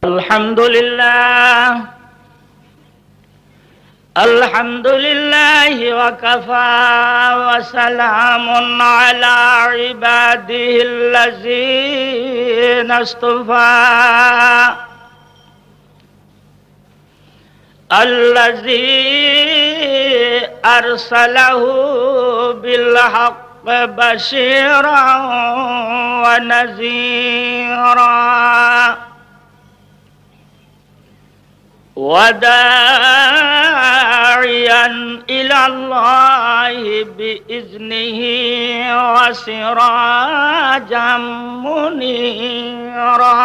الحمد لله الحمد لله وكفى وسلام على عباده الذين اصطفى الذي أرسله بالحق بشيرا ونذيرا وداعيا إلى الله بإذنه وسراجا منيرا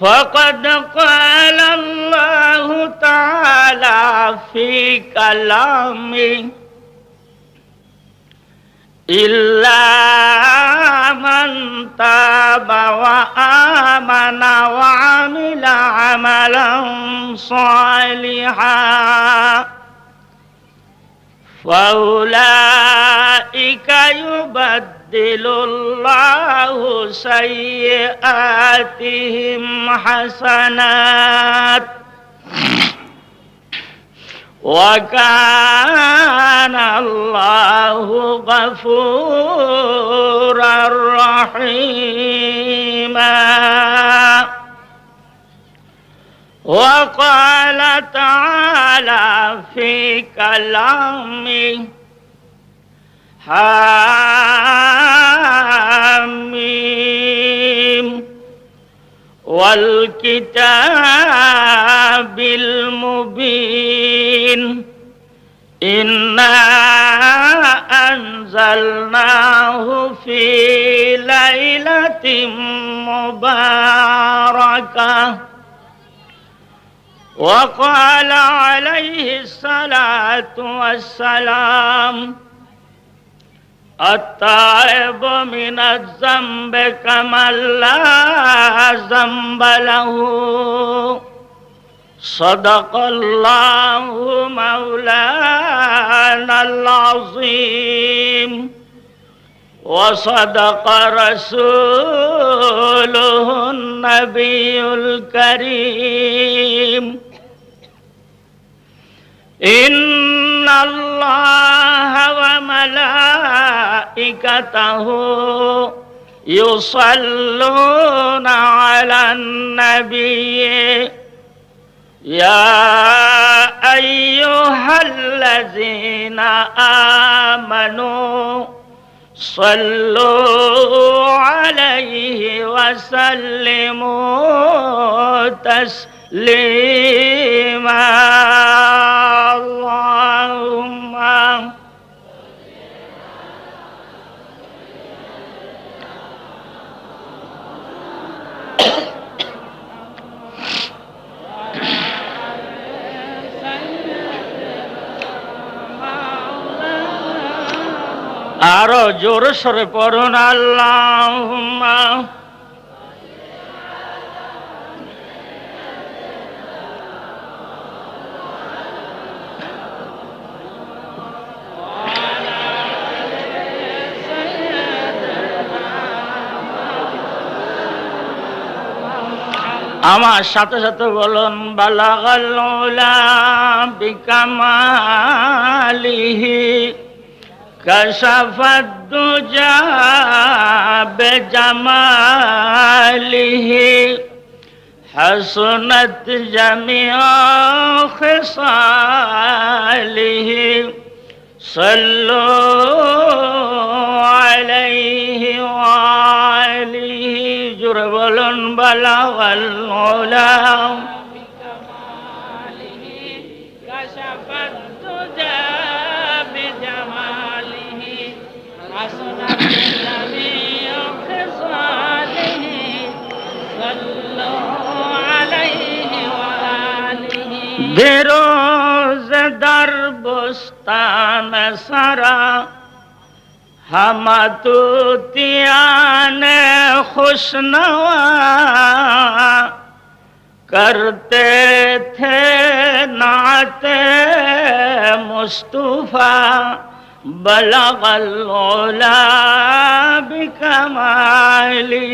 فقد قال الله تعالى في كلامه إلا من تاب وآمن وعمل عملا صالحا فأولئك يبدل الله سيئاتهم حسنات وكان الله غفورا رحيما وقال تعالى في كلامه حميم والكتاب المبين إنا أنزلناه في ليلة مباركة وقال عليه الصلاة والسلام التائب من الذنب كمن لا ذنب له صدق الله مولانا العظيم وصدق رسوله النبي الكريم إن الله وملائكته يصلون على النبي يا أيها الذين آمنوا صلوا عليه وسلموا تسليما اللهم আরো জোরে সরে পড়ুন আল্লাহুম্মা আমার সাথে সাথে বলুন বালাগাল উলা বিকামালিহি كشف الدجى بجماله حسنت جميع خصاله صلوا عليه وآله جربل بلغ العلا बेरोज दर बुस्तान सरा हम तूतियान खुशनवा करते थे नाते मुस्तफा بلغ العلا بكماله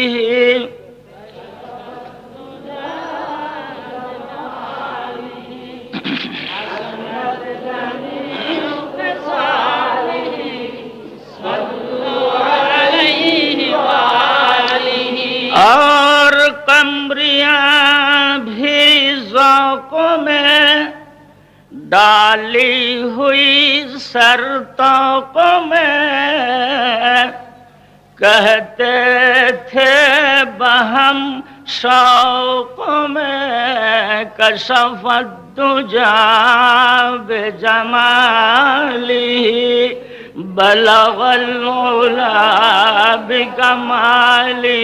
اور قمریاں بھی ذوق میں ڈالی ہوئی سرطوق میں کہتے تھے بہم شوق میں کشف الدجا بجمالی بلغ العلا بکمالی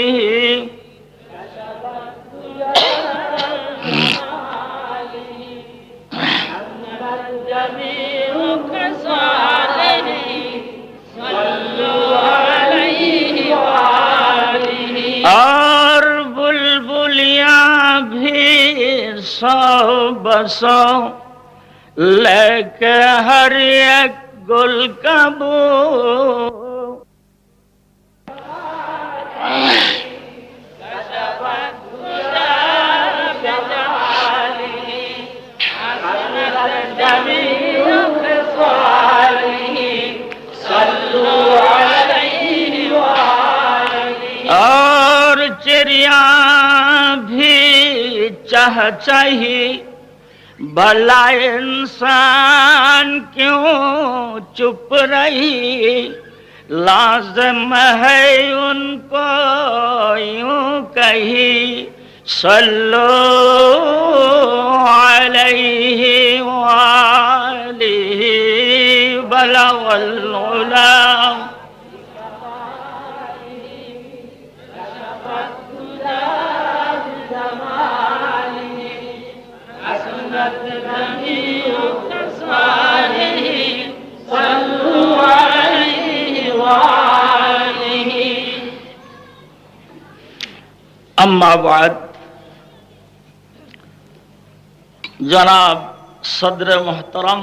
اور بلبلیاں بھی سو بسو لے کے ہر ایک گل کا بو اور چڑیا بھی چاہیے بھلا انسان کیوں چپ رہی لازم ہے ان کو یوں کہی صلو علیہ وآلہ بلغ العلا اما بعد جناب صدر محترم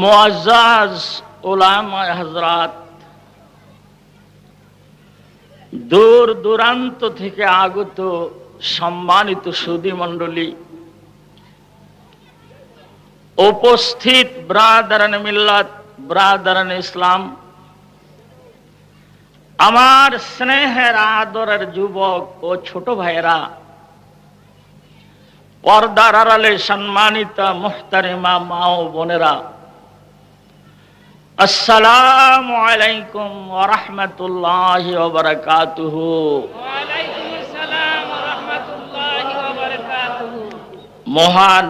معزز علماء حضرات দূর দূরান্ত থেকে আগত সম্মানিত সুধী মণ্ডলী উপস্থিত ব্রাদারান মিল্লাত ব্রাদারান ইসলাম আমার স্নেহের আদরের যুবক ও ছোট ভাইরা পর্দার আড়ালে সম্মানিত মুহতারিমা মা ও বোনেরা আসসালামু আলাইকুম ওয়া রাহমাতুল্লাহি ওয়া বারাকাতুহু ওয়া আলাইকুম আসসালাম ওয়া রাহমাতুল্লাহি ওয়া বারাকাতুহু মহান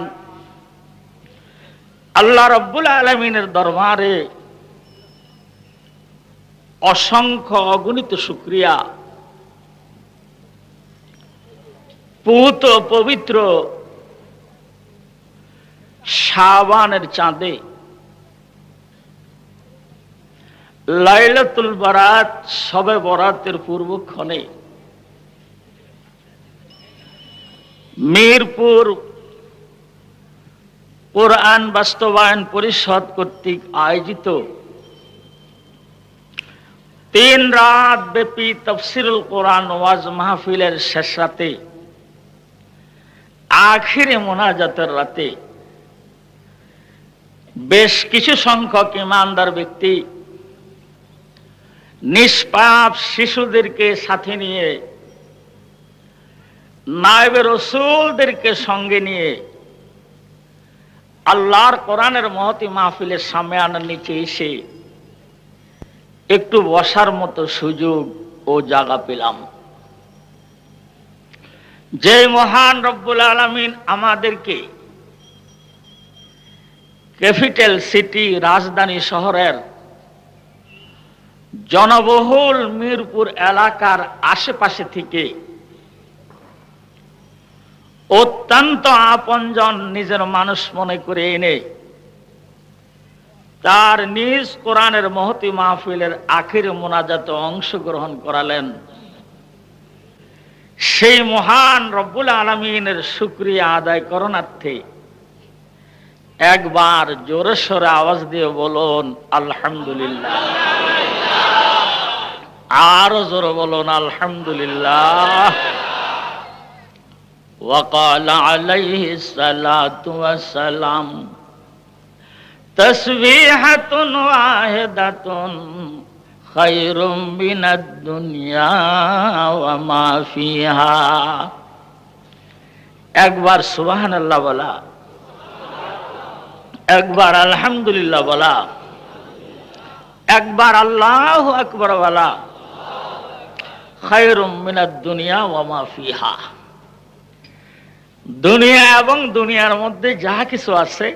আল্লাহ রাব্বুল আলামিনের দরবারে অসংখ্য অগণিত শুকরিয়া পুত পবিত্র শাবানের চাঁদে লাইলাতুল বারাত শবে বরাতের পূর্বক্ষণে মিরপুর কোরআন বাস্তবায়ন পরিষদ কর্তৃক আয়োজিত 3 রাত ব্যাপী তাফসীরুল কোরআন ওয়াজ মাহফিলের শেষ রাতে আখিরে মোনাজাতের রাতে বেশ কিছু সংখ্যক ঈমানদার ব্যক্তি নিষ্পাপ শিশুদেরকে সাথে নিয়ে নায়েবে রাসূলদেরকে সঙ্গে নিয়ে আল্লাহর কোরআনের মহতি মাহফিলের সামনের নিচে এসে একটু বসার মতো সুযোগ ও জায়গা পেলাম। যে মহান রব্বুল আলামিন আমাদেরকে ক্যাপিটাল সিটি রাজধানী শহরের জনবহুল মিরপুর এলাকার আশেপাশে থেকে অত্যন্ত আপনজন নিজের মানুষ মনে করে এনে তার নিজ কোরআনের মহতি মাহফিলের আখির মোনাজাতে অংশগ্রহণ করালেন, সেই মহান রব্বুল আলামিনের শুকরিয়া আদায় করণার্থে একবার জোরে সোরে আওয়াজ দিয়ে বলুন আলহামদুলিল্লাহ। আরো জোরে বলুন আলহামদুলিল্লাহ। وقال عليه الصلاة والسلام تسبيحة واحدة خير من الدنيا وما فيها। একবার সুবহানাল্লাহ বলা, একবার আলহামদুলিল্লাহ বলা, একবার আল্লাহু আকবার বলা, খায়রুম মিনাদ দুনিয়া ওয়া মা ফিহা। দুনিয়া এবং দুনিয়ার মধ্যে যা কিছু আছে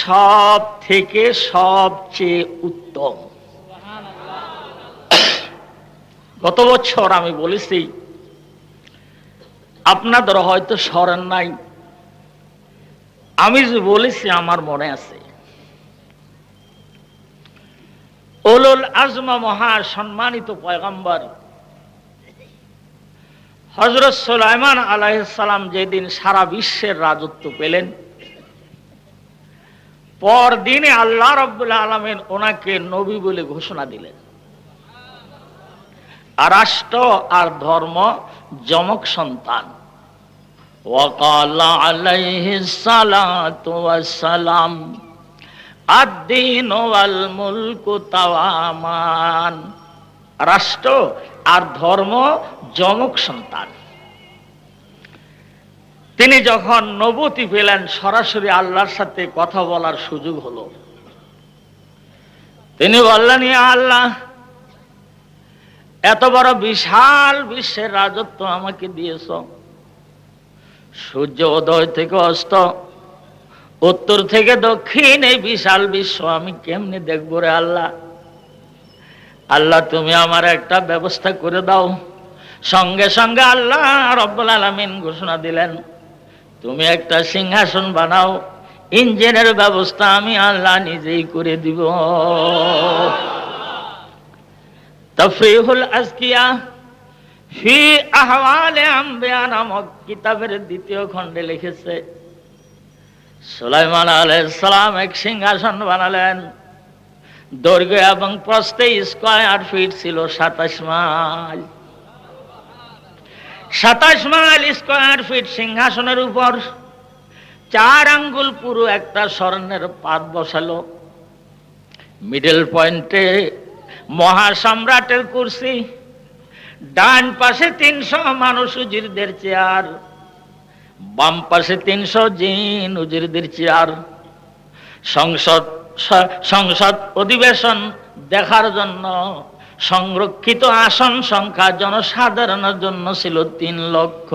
সব থেকে সবচেয়ে উত্তম। গত বছর আমি বলেছি, আপনাদের হয়তো স্মরণ নাই, আমি যে বলেছি আমার মনে আছে। উলুল আজম মহা সম্মানিত পয়গম্বর হযরত সুলাইমান আলাইহিস সালাম যেদিন সারা বিশ্বের রাজত্ব পেলেন, পরদিনে আল্লাহ রাব্বুল আলামিন ওনাকে নবী বলে ঘোষণা দিলেন। আর রাষ্ট্র আর ধর্ম যমক সন্তান। وقال عليه الصلاة والسلام الدين والملك توامان। রাষ্ট্র আর ধর্ম যমক সন্তান। তিনি যখন নবুয়তি পেলেন, সরাসরি আল্লাহর সাথে কথা বলার সুযোগ হলো, তিনি বললেন, ইয়া আল্লাহ, এত বড় বিশাল বিশ্বের রাজত্ব আমাকে দিয়েছ, সূর্য উদয় থেকে অস্ত, উত্তর থেকে দক্ষিণ, এই বিশাল বিশ্ব আমি কেমনে দেখবো রে আল্লাহ? আল্লাহ তুমি আমার একটা ব্যবস্থা করে দাও। সঙ্গে সঙ্গে আল্লাহ রাব্বুল আলামিন ঘোষণা দিলেন, তুমি একটা সিংহাসন বানাও, ইঞ্জিনের ব্যবস্থা আমি আল্লাহ নিজেই করে দিব। তাফরিহুল আজকিয়া ফি আহওয়ালে আম্বিয়া নামক কিতাবের দ্বিতীয় খণ্ডে লিখেছে, সুলাইমান আলাইহিস সালাম এক সিংহাসন বানালেন। দৈর্ঘ্য এবং প্রস্থে স্কয়ার ফিট ছিল 27 মাইল। 27 মাইল স্কয়ার ফিট সিংহাসনের উপর 4 আঙ্গুল পুরো একটা স্বর্ণের পাত বসালো। মিডল পয়েন্টে মহাসম্রাটের কুরসি, ডান পাশে 300 মানুষ উজিরদের চেয়ার, বাম পাশে 300 জিন উজিরদের চেয়ার। সংসদ অধিবেশন দেখার জন্য সংরক্ষিত আসন সংখ্যা জনসাধারণের জন্য ছিল 3 লক্ষ।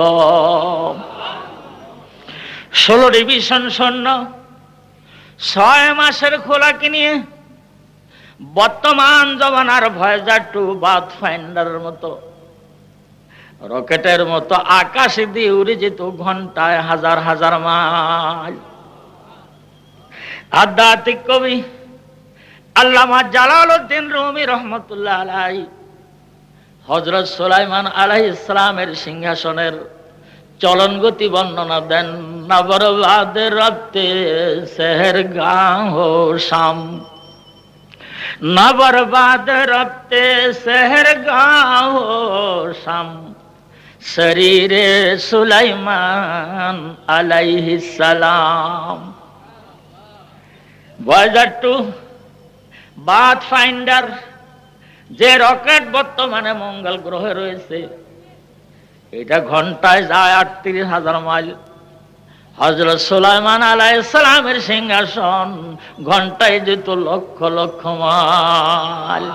16 ডিভিশন সৈন্য, 6 মাসের খোলাকি নিয়ে বর্তমান জমানার ভয়েজার 2 পাথফাইন্ডারের মতো, রকেটের মতো আকাশে দিয়ে উড়ে যেত ঘন্টায় হাজার হাজার মাইল। আধ্যাত্মিক কবি আল্লামা জালালউদ্দিন রুমি রহমতুল্লাহ আলাইহি হযরত সুলাইমান আলাইহিস সালামের সিংহাসনের চলন গতি বর্ণনা দেন। নবরবাদ রাতে সেহরগাহ হো শাম, নবরবাদ রাতে সেহরগাহ হো শাম, শরীরে সুলাইমান আলাইহিস সালাম। ভয়েজার 2 পাথফাইন্ডার, যে রকেট বর্তমানে মঙ্গল গ্রহে রয়েছে, এটা ঘন্টায় যায় 38,000 মাইল। হযরত সুলাইমান আলাইহিস সালামের সিংহাসন ঘন্টায় যেত লক্ষ লক্ষ মাইল।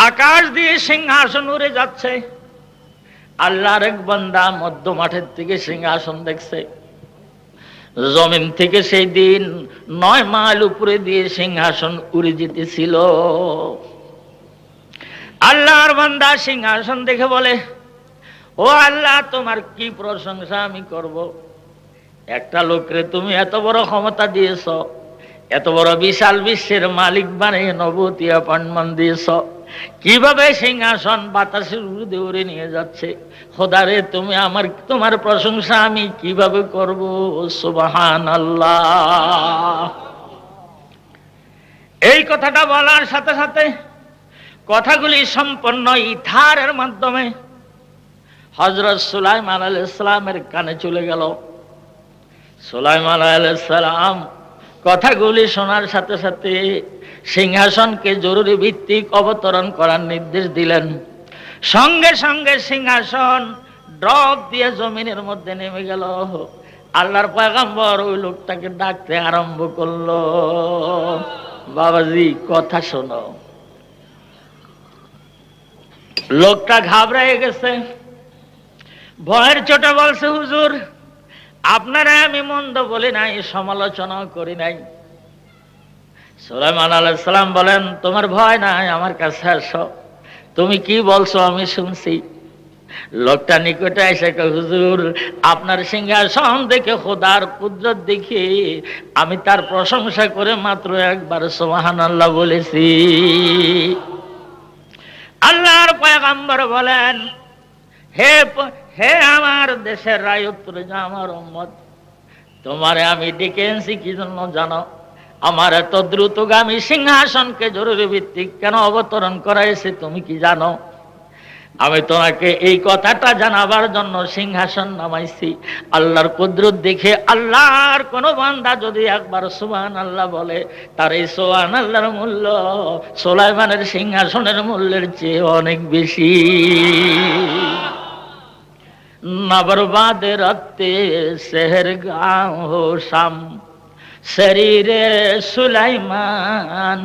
আকাশ দিয়ে সিংহাসন উড়ে যাচ্ছে। আল্লাহর এক বান্দা মধ্য মাঠের থেকে সিংহাসন দেখছে। জমিন থেকে সেই দিন 9 মাইল উপরে দিয়ে সিংহাসন উড়ে যেতেছিল। আল্লাহর বান্দা সিংহাসন দেখে বলে, ও আল্লাহ, তোমার কি প্রশংসা আমি করব? একটা লোকরে তুমি এত বড় ক্ষমতা দিয়েছ, এত বড় বিশাল বিশ্বের মালিক বানিয়ে নবুয়তি অ্যাপয়েন্টমেন্ট দিয়েছ। কিভাবে সিংহাসন বাতাসের উড়ে উড়ে নিয়ে যাচ্ছে। খোদারে তুমি তোমার প্রশংসা আমি কিভাবে করব? সুবহানাল্লাহ। এই কথাটা বলার সাথে সাথে কথাগুলি সম্পূর্ণ ইথারের মাধ্যমে হযরত সুলাইমান আলাইহিস সালামের কানে চলে গেল। সুলাইমান আলাইহিস সালাম কথাগুলি শোনার সাথে সাথে সিংহাসনকে জরুরি ভিত্তিক অবতরণ করার নির্দেশ দিলেন। সঙ্গে সঙ্গে সিংহাসন ড্রপ দিয়ে জমিনের মধ্যে নেমে গেল। আল্লাহর পয়গম্বর ওই লোকটাকে ডাকতে আরম্ভ করলো, বাবাজি কথা শোনো। লোকটা ঘাবড়ে গেছে, ভয়ের চোটে বলছে, হুজুর আপনারা আমি মন্দ বলি নাই, সমালোচনা করি নাই। সুলাইমান আলাইহিস সালাম বলেন, তোমার ভয় নাই, আমার কাছে আসো, তুমি কি বলছো আমি শুনছি। লোকটা নিকটে এসে কয়, হুজুর আপনার সিংহাসন দেখে, খোদার কুদরত দেখে আমি তার প্রশংসা করে মাত্র একবার সুবহানাল্লাহ বলেছি। আল্লাহর পয়গম্বর বলেন, হে আমার দেশের রায়ত, আমার উম্মত, তোমারে আমি ডেকে এনেছি কি জন্য জানো? আমার এত দ্রুতগামী সিংহাসনকে জরুরি ভিত্তিক কেন অবতরণ করাইছে তুমি কি জানো? আমি তোমাকে এই কথাটা জানাবার জন্য সিংহাসন নামাইছি। আল্লাহর কুদরত দেখে আল্লাহর কোন বান্দা যদি একবার সুবহানাল্লাহ বলে, তার এই সুবহানাল্লাহর মূল্য সুলাইমানের সিংহাসনের মূল্যের চেয়ে অনেক বেশি। না বরবাদ রাতে শহর গাঁও হো শাম, শরীরে সুলাইমান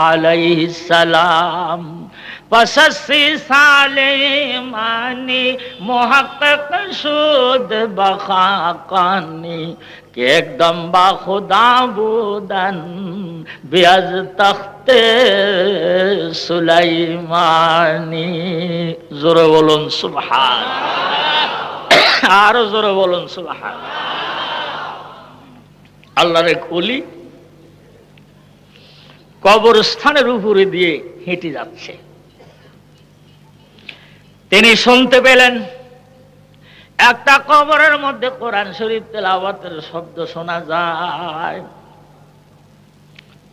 আলাইহিস সালাম, পসসি সালেমানি মুহাক্কিক শুদ বখাকানি, কে একদম বা খুদা বুদন বিয়াজ তখতে সুলাইমানি। জোরে বলুন সুবহানাল্লাহ, আরো জোরে বলুন সুবহানাল্লাহ। আল্লাহর এক ওলি কবরস্থানের উপরে দিয়ে হেঁটে যাচ্ছে। তিনি শুনতে পেলেন একটা কবরের মধ্যে কোরআন শরীফ তেলাওয়াতের শব্দ শোনা যায়।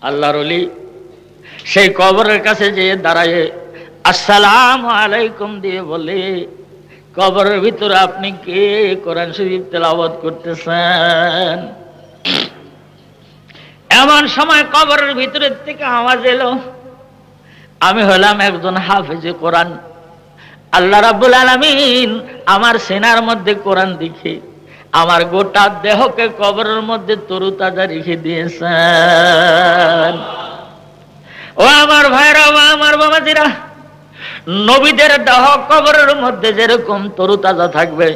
আল্লাহর ওলি সেই কবরের কাছে যেয়ে দাঁড়ায় আসসালামু আলাইকুম দিয়ে বলে, কবরের ভিতরে আপনি কে? কোরআন শরীফ তেলাওয়াত করতেছেন। এমন সময় কবরের ভিতরের থেকে আওয়াজ এলো, আমি হলাম একজন হাফেজে কোরআন। আল্লাহ রাব্বুল আলামিন আমার সিনার মধ্যে কোরআন দেখে আমার গোটা দেহকে কবরের মধ্যে তরুতাজা রেখে দিয়েছেন। ও আমার ভাইরা, ও আমার বাবাজিরা, নবীদের দেহ কবরের মধ্যে যেরকম তরুতাজা থাকবে,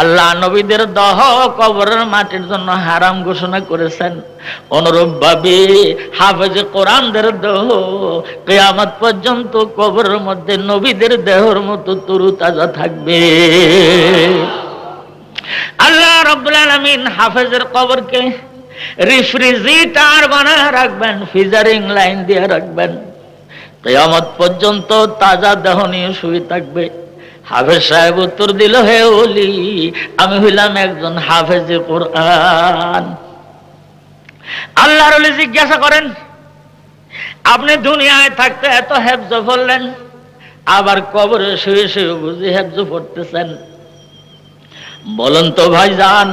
আল্লাহ নবীদের দেহ কবরের মাটির জন্য হারাম ঘোষণা করেছেন। অনুরূপ ভাবে হাফেজে কোরআনদের দেহ কিয়ামত পর্যন্ত কবরের মধ্যে নবীদের দেহের মতো তরুতাজা থাকবে। আল্লাহ রাব্বুল আলামিন হাফেজের কবরকে রেফ্রিজারেটর বানায় রাখবেন, ফ্রিজারিং লাইন দিয়ে রাখবেন, কিয়ামত পর্যন্ত তাজা দেহ নিয়ে শুয়ে থাকবে। হাফেজ সাহেব উত্তর দিল, হে ওলি, আমি হইলাম একজন হাফেজে কোরআন। আল্লাহর ওলি জিজ্ঞাসা করেন, আপনি দুনিয়ায় থাকতে এত হেফজ পড়লেন, আবার কবরে শুয়ে শুয়ে বুঝি হেফজ পড়তেছেন? বলুন তো ভাইজান,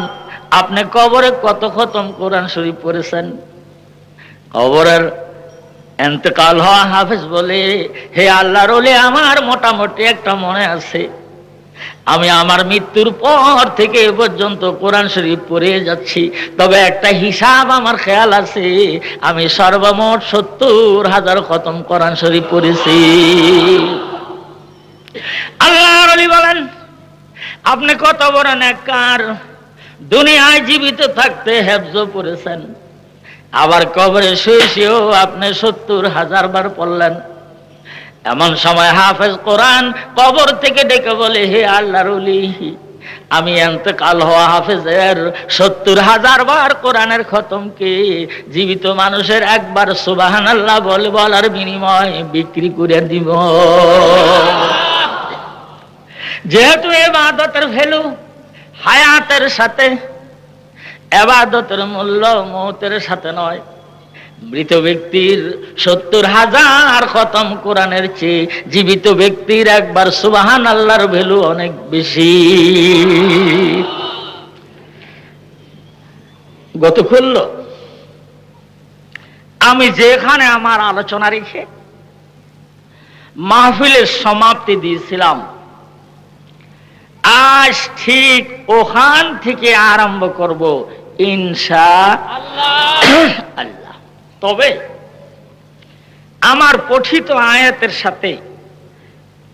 আপনি কবরে কত খতম কোরআন শরীফ পড়েছেন? কবরের এন্তেকাল হওয়া হাফেজ বলে, হে আল্লাহর ওলি, আমার মোটামুটি একটা মনে আছে, আমি আমার মৃত্যুর পর থেকে এ পর্যন্ত কোরআন শরীফ পড়ে যাচ্ছি, তবে একটা হিসাব আমার খেয়াল আছে, আমি সর্বমোট ৭০,০০০ খতম কোরআন শরীফ পড়েছি। আল্লাহর ওলি বলেন, আপনি কত বড় নেককার, দুনিয়ায় জীবিত থাকতে হেফজ পড়েছেন, আবার কবরে শুয়ে শুয়েও আপনি ৭০,০০০ বার পড়লেন। এমন সময় হাফেজ কোরআন কবর থেকে ডেকে বলে, হে আল্লাহর ওলি, আমি এন্তেকাল হওয়া হাফেজের 70,000 বার কোরআনের খতমকে জীবিত মানুষের একবার সুবহানাল্লাহ বলার বিনিময় বিক্রি করে দিব। যেহেতু ইবাদতের ভ্যালু হায়াতের সাথে, ইবাদতের মূল্য মওতের সাথে নয়। মৃত ব্যক্তির 70,000 খতম কোরআনের চেয়ে জীবিত ব্যক্তির একবার সুবহানাল্লাহর ভ্যালু অনেক বেশি। গত খুলল আমি যেখানে আমার আলোচনা রেখে মাহফিলের সমাপ্তি দিয়েছিলাম, আজ ঠিক ওখান থেকে আরম্ভ করব ইনশাআল্লাহ। তবে আমার পঠিত আয়াতের সাথে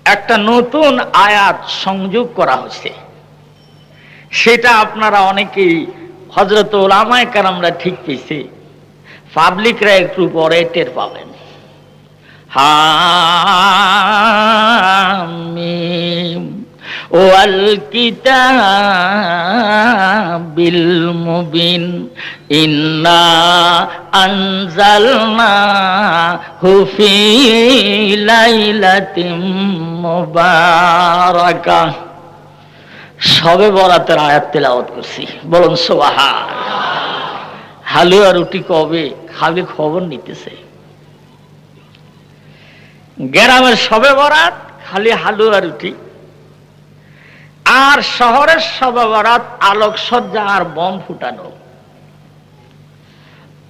একটা নতুন আয়াত সংযোগ করা হয়েছে, সেটা আপনারা অনেকেই হযরত উলামায়ে কেরামরা ঠিক পেয়েছে, পাবলিকরা একটু পরে টের পাবেন। হামিম ওয়াল কিতাবিল মুবিন ইন্না আনজালনাহু ফি লাইলাতিন মুবারাকাহ। শবে বরাতের আয়াত তেলাওয়াত করছি, বলুন সুবহানাল্লাহ। হালুয়া রুটি কবে খাবে খবর নিতেছে। গ্রামের শবে বরাত খালি হালুয়া রুটি, আর শহরের শবে বরাত আলোকসজ্জা আর বম ফুটানো।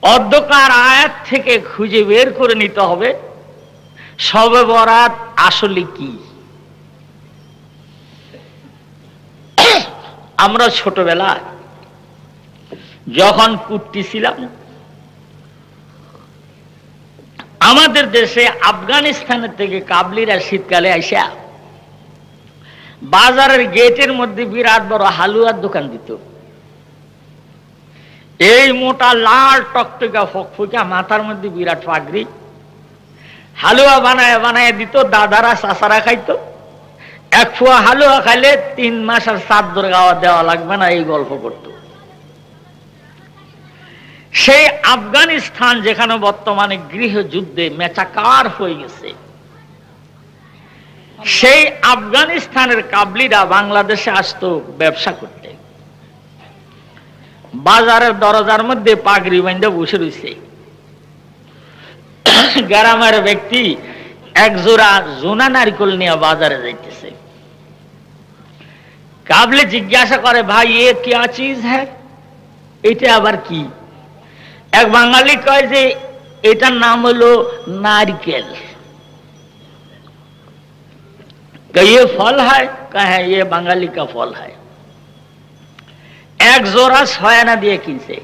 অধ্যকার আয়াত থেকে খুঁজে বের করে নিতে হবে শবে বরাত আসলে কি। আমরা ছোটবেলা যখন কুট্টি ছিলাম, আমাদের দেশে আফগানিস্তানের থেকে কাবলিরা শীতকালে আইসা বাজারের গেটের মধ্যে বিরাট বড় হালুয়ার দোকান দিত। এই মোটা লাল টকটকা ফকফকা, মাথার মধ্যে বিরাট পাগড়ি, হালুয়া বানায় বানায় দিত। দাদারা চাচারা খাইতো। এক ফুয়া হালুয়া খাইলে 3 মাস আর চাদর গাওয়া দেওয়া লাগবে না, এই গল্প করত। সেই আফগানিস্তান যেখানে বর্তমানে গৃহযুদ্ধে মেচাকার হয়ে গেছে, সেই আফগানিস্তানের কাবলিরা বাংলাদেশে আসতো ব্যবসা করতে। বাজারের দরজার মধ্যে পাগড়ি বাঁধে বসে রয়েছে। গ্রামের ব্যক্তি এক জোড়া জোনা নারিকেল নিয়ে বাজারে যাইতেছে। কাবলি জিজ্ঞাসা করে, ভাই এ क्या चीज है, এটা আবার কি? এক বাঙালি কয় যে এটার নাম হলো नारिकेल। ये फल है? कहे ये बंगाली का फल है। एक जोड़ा 6 आना दिए किनसे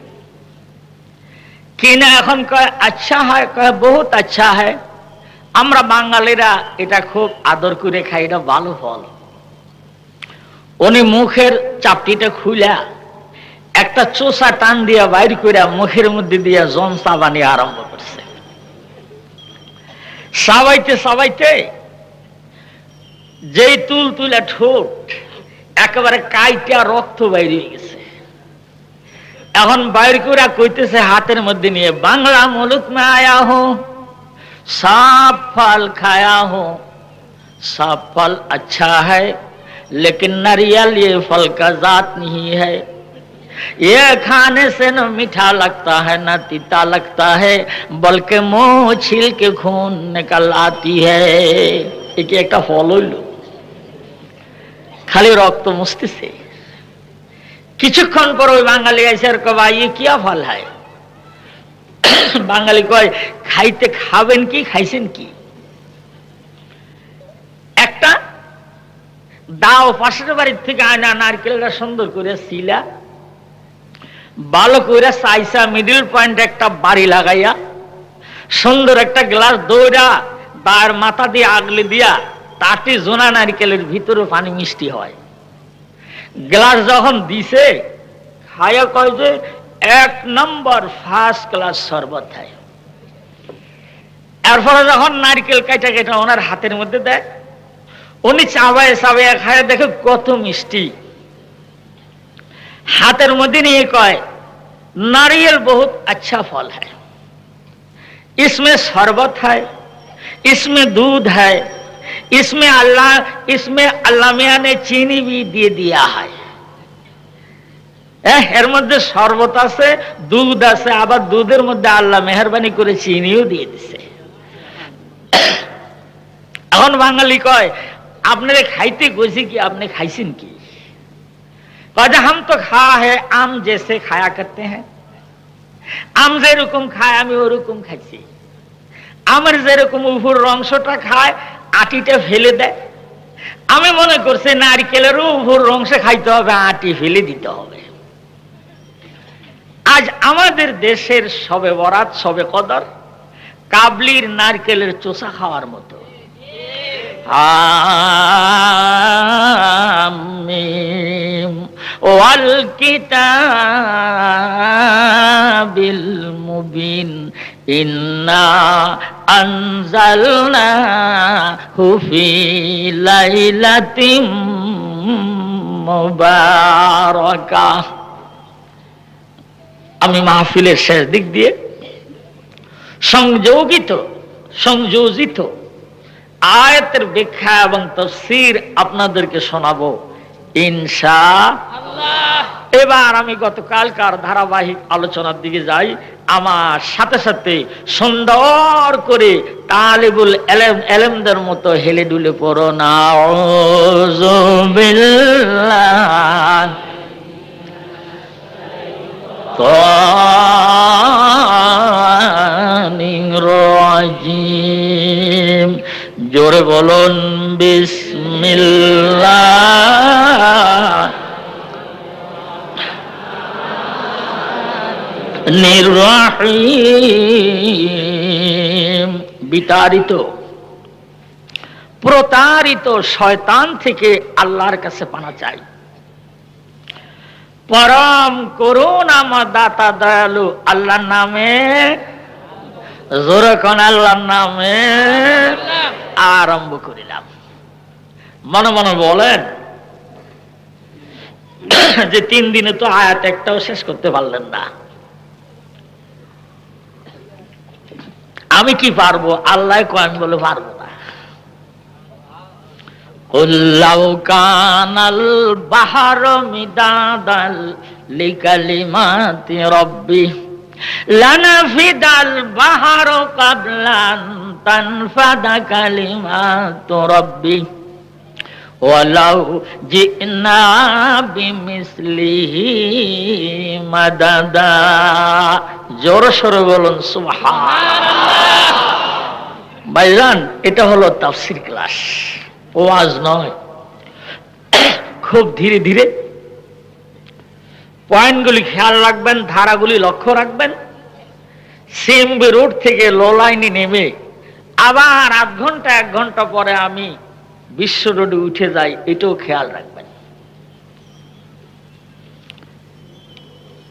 किने এখন কয় আচ্ছা হয়, কয় বহুত আচ্ছা হয়, আমরা বাঙালিরা এটা খুব আদর করে খাই, এটা ভালো ফল। উনি মুখের চাপটিটা খুলে একটা চোষা টান দিয়া বাইর করে মুখের মধ্যে দিয়া জনসা বানিয়ে আরম্ভ করছে। সাবাইতে সাবাইতে যেই তুল তুলে ঠোঁট একেবারে কাইটা রক্ত বাইরে গেছে। এখন বাইর করে কইতেছে হাতের মধ্যে নিয়ে, বাংলা মুলুক মে আয়া হো, सब फल खाया हो, सब फल अच्छा है, लेकिन नारियल ये फल का जात नहीं है। ये खाने से न मीठा लगता है न तीता लगता है, बल्कि मुंह छील के खून निकल आती है। एक एक फल हইল, खाली रक्त मुछतेছে। কিছুক্ষণ পর ওই বাঙালি এসে আর কয়, ভাই ये क्या फल है? বাঙালি কয়, খাইতে খাবেন কি, খাইছেন কি? একটা দাও পাশের বাড়ির থেকে আয়না নারকেলটা সুন্দর করে সিলা ভালো করে চাইসা মিডল পয়েন্ট একটা বাড়ি লাগাইয়া সুন্দর একটা গ্লাস দৌড়া তার মাথা দিয়ে আগলে দিয়া তাতে জোনা নারকেলের ভিতরে পানি মিষ্টি হয়। গ্লাস যখন দিছে খায়া কয় যে 1 নম্বর ফার্স্ট ক্লাস শরবত হয়। এরপরে যখন নারকেল কাটা কেটে ওনার হাতের মধ্যে দেয়, উনি চাবায় চাবায় খায়, দেখে কত মিষ্টি। हाथेर मध्य निये कय नारियल बहुत अच्छा फल है, इसमें शरबत है, इसमें दूध है, इसमें अल्लाह मियां ने चीनी भी दे दिया है। एर मध्य शरबत आछे, दूध आछे, आबार दूधेर मध्य आल्लाह मेहरबानी करे चीनिও दिए दिছে। এখন বাঙালি কয় आपने खाइते कइছি कि आपने खाइছেন কি? कहे हम तो खाया है आम जैसे खाया करते हैं, आम जेरकम खाय आमी ओरकम खाइছি। आमेर जेरकम उपुर अंशटा खाय आटिटा फेले देय, आमी मने करছি नारिकेलेরও उपुर अंश खाइते होबे, आटी फेले दिते होबे। आज आमादेर देशेर शबे बरात शबे कदर काबलिर नारकेलेर चोषा खाওয়ার মতো। आमीम ওয়াল কিতাবিল মুবিন ইন্না আনজালনাহু ফি লাইলাতিম মুবারাকাহ। আমি মাহফিলের শেষ দিক দিয়ে সংযোজিত আয়াতের ব্যাখ্যা এবং তাফসীর আপনাদেরকে শোনাবো ইনশাআল্লাহ। এবার আমি গতকালকার ধারাবাহিক আলোচনার দিকে যাই। আমার সাথে সাথে সুন্দর করে তালিবুল ইলমদের মতো হেলে দুলে পড়ো না আউযু বিল্লাহ রাজিম। জোরে বলুন বিসমিল্লাহ নির্রহিম। বিতাড়িত প্রতারিত শয়তান থেকে আল্লাহর কাছে পানা চাই। परम करुणा दाता दयालु अल्लाह नामे जोरे कोन अल्लाह नामे आरम्भ करिलाम। मने मने बोलेन जे 3 दिने तो आयात एकटाও শেষ করতে পারলেন না। আমি কি পারবো? আল্লাহ কয় আমি বলে পারবো না। قل لو كان البحر مدادا لكلمات ربي لنفد البحر قبل أن تنفد كلمات ربي ولو جئنا بمثله مددا। জোর সরে বলুন সুবহানাল্লাহ। ভাইজান এটা হলো তাফসীর ক্লাস, ওয়াজ নয়। খুব ধীরে ধীরে পয়েন্টগুলি খেয়াল রাখবেন, ধারাগুলি লক্ষ্য রাখবেন। সিএমবি রোড থেকে লো লাইনে নেমে আবার আধ ঘন্টা 1 ঘন্টা পরে আমি বিশ্ব রোডে উঠে যাই, এটাও খেয়াল রাখবেন।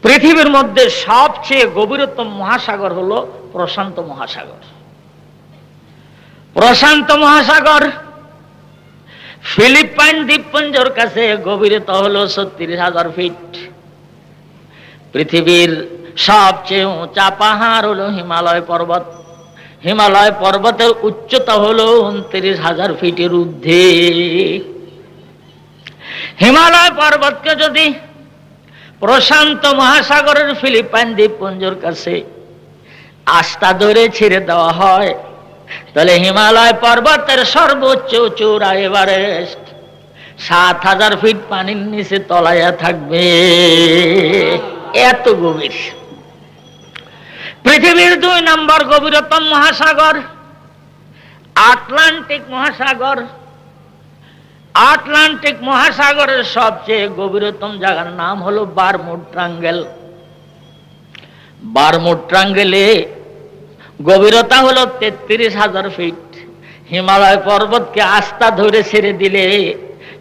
পৃথিবীর মধ্যে সবচেয়ে গভীরতম মহাসাগর হলো প্রশান্ত মহাসাগর। প্রশান্ত মহাসাগর ফিলিপাইন দ্বীপপুঞ্জের কাছে গভীরতা হলো 36,000 ফিট। পৃথিবীর সবচেয়ে উঁচা পাহাড় হলো হিমালয় পর্বত। হিমালয় পর্বতের উচ্চতা হলো 29,000 ফিটের ঊর্ধ্বে। হিমালয় পর্বতকে যদি প্রশান্ত মহাসাগরের ফিলিপাইন দ্বীপপুঞ্জের কাছে আস্থা ধরে ছেড়ে দেওয়া হয়, তাহলে হিমালয় পর্বতের সর্বোচ্চ চূড়া এভারেস্ট 7,000 ফিট পানির নিচে তলায়া থাকবে। এত গভীর। পৃথিবীর 2 নম্বর গভীরতম মহাসাগর আটলান্টিক মহাসাগর। আটলান্টিক মহাসাগরের সবচেয়ে গভীরতম জায়গার নাম হলো বারমুড ট্রায়াঙ্গেল। বারমুড ট্রায়াঙ্গেলে গভীরতা হলো 33,000 ফিট। হিমালয় পর্বতকে আস্থা ধরে ছেড়ে দিলে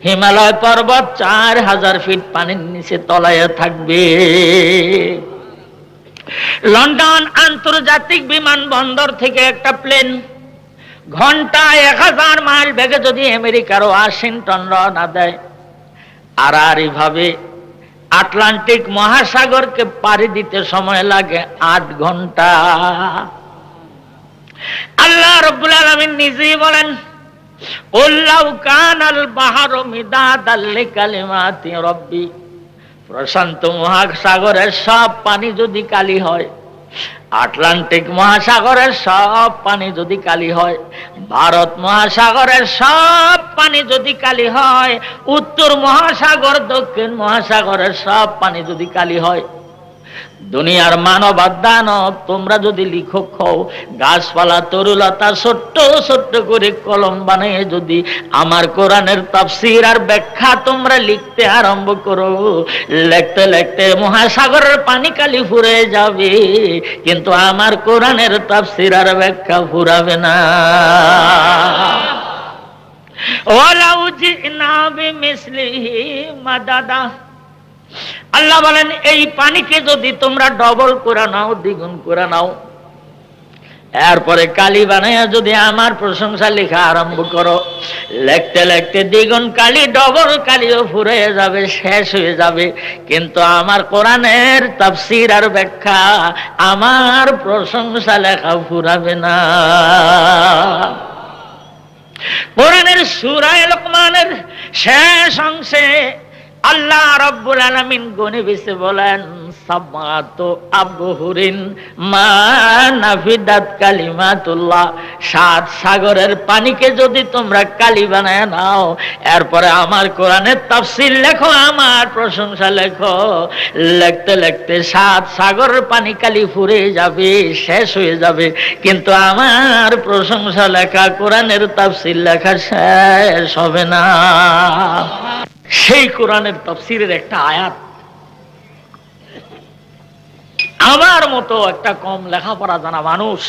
হিমালয় পর্বত 4,000 ফিট পানির নিচে তলায় থাকবে। লন্ডন আন্তর্জাতিক বিমানবন্দর থেকে একটা প্লেন ঘন্টায় 1000 মাইল বেগে যদি আমেরিকার ওয়াশিংটন রওনা দেয়, আর এইভাবে আটলান্টিক মহাসাগরকে পাড়ি দিতে সময় লাগে 8 ঘন্টা। আল্লাহ রাব্বুল আলামিন নিজেই বলেন, কুল লাউ কানাল বাহরু মিদাদাল লিকালিমাতি রাব্বি, প্রশান্ত মহাসাগরের সব পানি যদি কালি হয়, আটলান্টিক মহাসাগরের সব পানি যদি কালি হয়, ভারত মহাসাগরের সব পানি যদি কালি হয়, উত্তর মহাসাগর দক্ষিণ মহাসাগরের সব পানি যদি কালি হয়, দুনিয়ার মানব আর দানব তোমরা যদি লিখক হও, গাছপালা তরুলতা ছোট্ট ছোট্ট করে কলম বানিয়ে যদি আমার কোরআনের তাফসীর আর ব্যাখ্যা তোমরা লিখতে আরম্ভ করো, লিখতে লিখতে মহাসাগরের পানি কালি ফুরিয়ে যাবে, কিন্তু আমার কোরআনের তাফসীর আর ব্যাখ্যা ফুরাবে না। ওয়ালাউ জিনা বিমিসলিহি মাদাদা, আল্লাহ বলেন এই পানিকে যদি তোমরা ডবল করে নাও, দ্বিগুণ করে নাও, এরপরে কালি বানাইয়া যদি আমার প্রশংসা লেখা আরম্ভ করো, লিখতে লিখতে দ্বিগুণ কালি ডবল কালিও ফুরিয়ে যাবে, শেষ হয়ে যাবে, কিন্তু আমার কোরআনের তাফসীর আর ব্যাখ্যা, আমার প্রশংসা লেখা ফুরাবে না। কোরআনের সূরা লোকমানের শেষ অংশে আল্লাহ রাব্বুল আলামিন গনে বেশি বলেন, সামাতু আবহুরিন মা নাফিদাত কালিমাতুল্লাহ, 7 সাগরের পানিকে যদি তোমরা কালি বানায় নাও, এরপরে আমার কোরআনের তাফসীর লেখো, আমার প্রশংসা লেখো, লিখতে লিখতে 7 সাগরের পানি কালি ফুরিয়ে যাবে, শেষ হয়ে যাবে, কিন্তু আমার প্রশংসা লেখা, কোরআনের তাফসীর লেখা শেষ হবে না। সেই কোরআনের তাফসীরের একটা আয়াত আমার মতো একটা কম লেখাপড়া জানা মানুষ,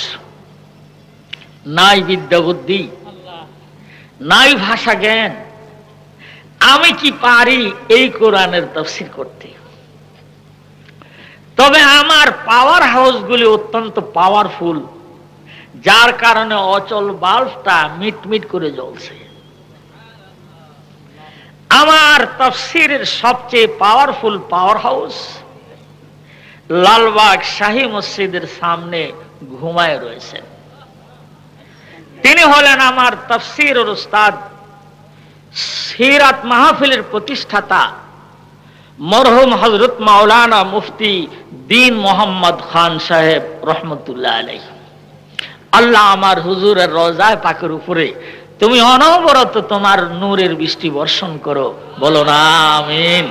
নাই বিদ্যা বুদ্ধি, নাই ভাষা জ্ঞান, আমি কি পারি এই কোরআনের তাফসীর করতে? তবে আমার পাওয়ার হাউসগুলি অত্যন্ত পাওয়ারফুল, যার কারণে অচল বাল্বটা মিটমিট করে জ্বলছে। আমার তাফসীরের সবচেয়ে পাওয়ারফুল পাওয়ার হাউস লালবাগ শাহী মসজিদের সামনে ঘুমায় রয়েছেন। তিনি হলেন আমার তাফসীরের উস্তাদ, সিরাত মাহফিলের প্রতিষ্ঠাতা মরহুম হযরত মাওলানা মুফতি দ্বীন মোহাম্মদ খান সাহেব রহমতুল্লাহ আলাইহি। আল্লাহ আমার হুজুরের রওজায়ে পাকের উপরে তুমি অনবরত তোমার নূরের বৃষ্টি বর্ষণ করো, বলো না আমিন।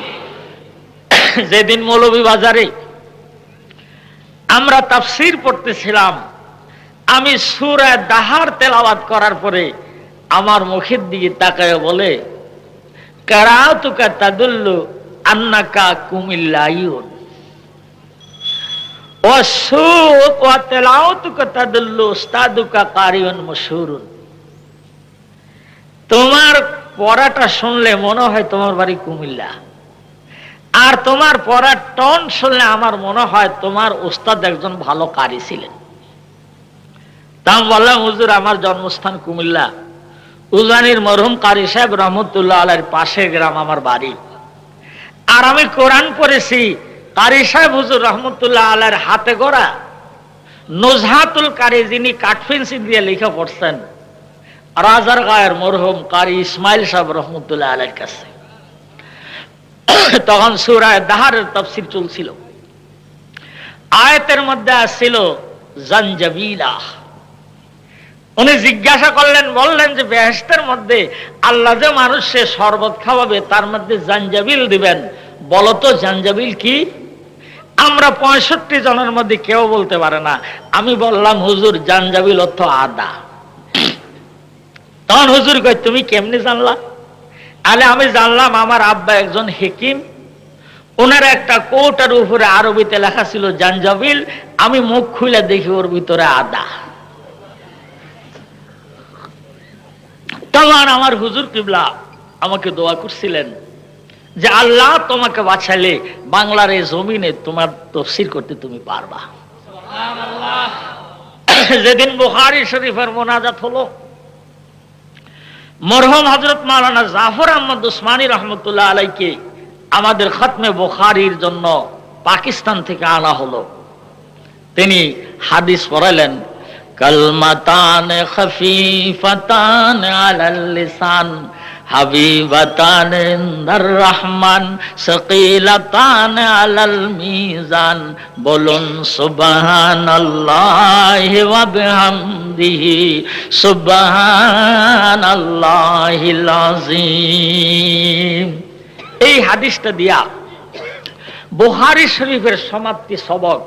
যেদিন মৌলভীবাজারে আমরা তাফসীর পড়তেছিলাম, আমি সূরা দাহার তেলাওয়াত করার পরে আমার মুখের দিকে তাকায় বলে, কারাতুকা তাদুল্লু আন্নাকা কুমিল্লায়ুন ওয়া সুক ওয়া তেলাওয়াতুকা তাদুল্লু উস্তাদুকা কারিউন মাশহুরুন। তোমার পড়াটা শুনলে মনে হয় তোমার বাড়ি কুমিল্লা, আর তোমার পড়ার টন শুনলে আমার মনে হয় তোমার উস্তাদ একজন ভালো কারি ছিলেন। তা আমি বললাম, হুজুর আমার জন্মস্থান কুমিল্লা, উজানির মরহুম কারি সাহেব রহমতুল্লাহ আলাইহির পাশের গ্রাম আমার বাড়ি, আর আমি কোরআন পড়েছি কারি সাহেব হুজুর রহমতুল্লাহ আলাইহির হাতে গড়া নুজহাতুল কারি, যিনি কাঠপেন্সি দিয়ে লেখা পড়ছেন, রাজার গায়ের মরহুম কারি ইসমাইল সাহেব রহমতুল্লাহ আলাইহির কাছে। তখন সূরা দাহারের তাফসীর চলছিল, আয়াতের মধ্যে আসছিল জানজাবিলা। উনি জিজ্ঞাসা করলেন, বললেন যে বেহেশতের মধ্যে আল্লাহ যে মানুষে শরবত খাওয়াবে তার মধ্যে জানজাবিল দিবেন, বলো তো জানজাবিল কি? আমরা 65 জনের মধ্যে কেউ বলতে পারে না। আমি বললাম, হুজুর জানজাবিল অর্থ আদা। তখন হুজুর কয়, তুমি কেমনে জানলা? আলে আমি জানলাম, আমার আব্বা একজন হেকিম, ওনার একটা কৌটার উপরে আরবিতে লেখা ছিল জানজাবিল, আমি মুখ খুলে দেখি ওর ভিতরে আদা। তখন আমার হুজুর কিবলা আমাকে দোয়া করছিলেন যে আল্লাহ তোমাকে বাঁচালে বাংলার এই জমিনে তোমার তাফসীর করতে তুমি পারবা। যেদিন বুখারী শরীফের মোনাজাত হলো, মরহুম হযরত মাওলানা জাফর আহমদ উসমানী রহমতুল্লাহ আলাইকে আমাদের খতমে বুখারীর জন্য পাকিস্তান থেকে আনা হলো। তিনি হাদিস পড়ালেন, কালমাতান খফিফাতান আলাল লিসান হাবিবাতান ইনদার রহমান সাকিলাতান আলাল মিজান। বলুন সুবহানাল্লাহি ওয়া বিহামদিহি সুবহানাল্লাহিল আযীম। এই হাদিসটা দিয়া বুখারী শরীফের সমাপ্তি সবক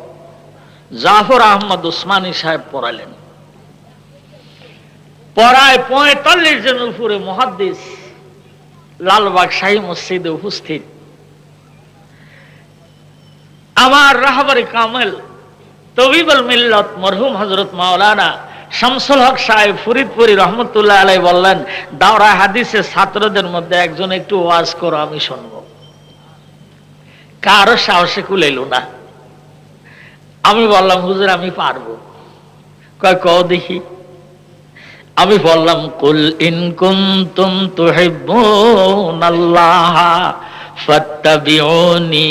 জাফর আহমদ উসমানী সাহেব পড়ালেন। পড়ায় 45 জনের উপরে মুহাদ্দিস লালবাগ শাহী মসজিদে উপস্থিত। আমার রাহবারে কামেল তবিবুল মিল্লাত মরহুম হযরত মাওলানা শামসুল হক সাহেব ফরিদপুরি রহমতুল্লাহ আলাইহি বললেন, দাওরা হাদিসের ছাত্রদের মধ্যে একজন একটু ওয়াজ করো, আমি শুনবো। কারো সাহসে কুলাইল না। আমি বললাম, হুজুর আমি পারবো। কয় কও দেখি। আমি বললাম, কুল ইন কুনতুম তুহিব্বুনাল্লাহ ফাত্তাবিউনি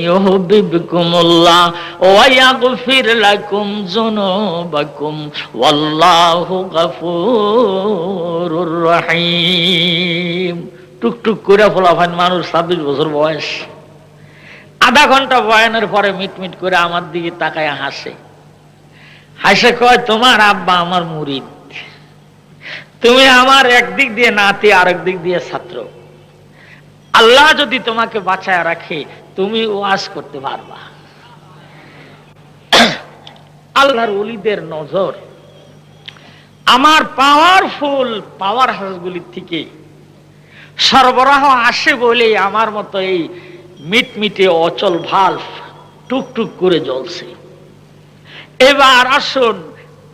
ইউহিব্বুকুমুল্লাহ ওয়া ইয়াগফির লাকুম যুনুবাকুম ওয়াল্লাহু গফুরুর রহিম। টুকটুক করে ফলাফান মানুষ, 26 বছর বয়স, আধা ঘন্টা বয়ানের পরে মিটমিট করে আমার দিকে তাকায় হাসে। হাসে কয়, তোমার আব্বা আমার মুরিদ, তুমি আমার একদিক দিয়ে নাতি, আরেক দিক দিয়ে ছাত্র। আল্লাহ যদি তোমাকে বাঁচায় রাখে, তুমি ওয়াজ করতে পারবা। আল্লাহর ওলিদের নজর আমার পাওয়ারফুল পাওয়ার হাউসগুলির থেকে সরবরাহ আসে বলে আমার মতো এই মিটমিটে অচল ভাল্ব টুকটুক করে জ্বলছে। এবার আসুন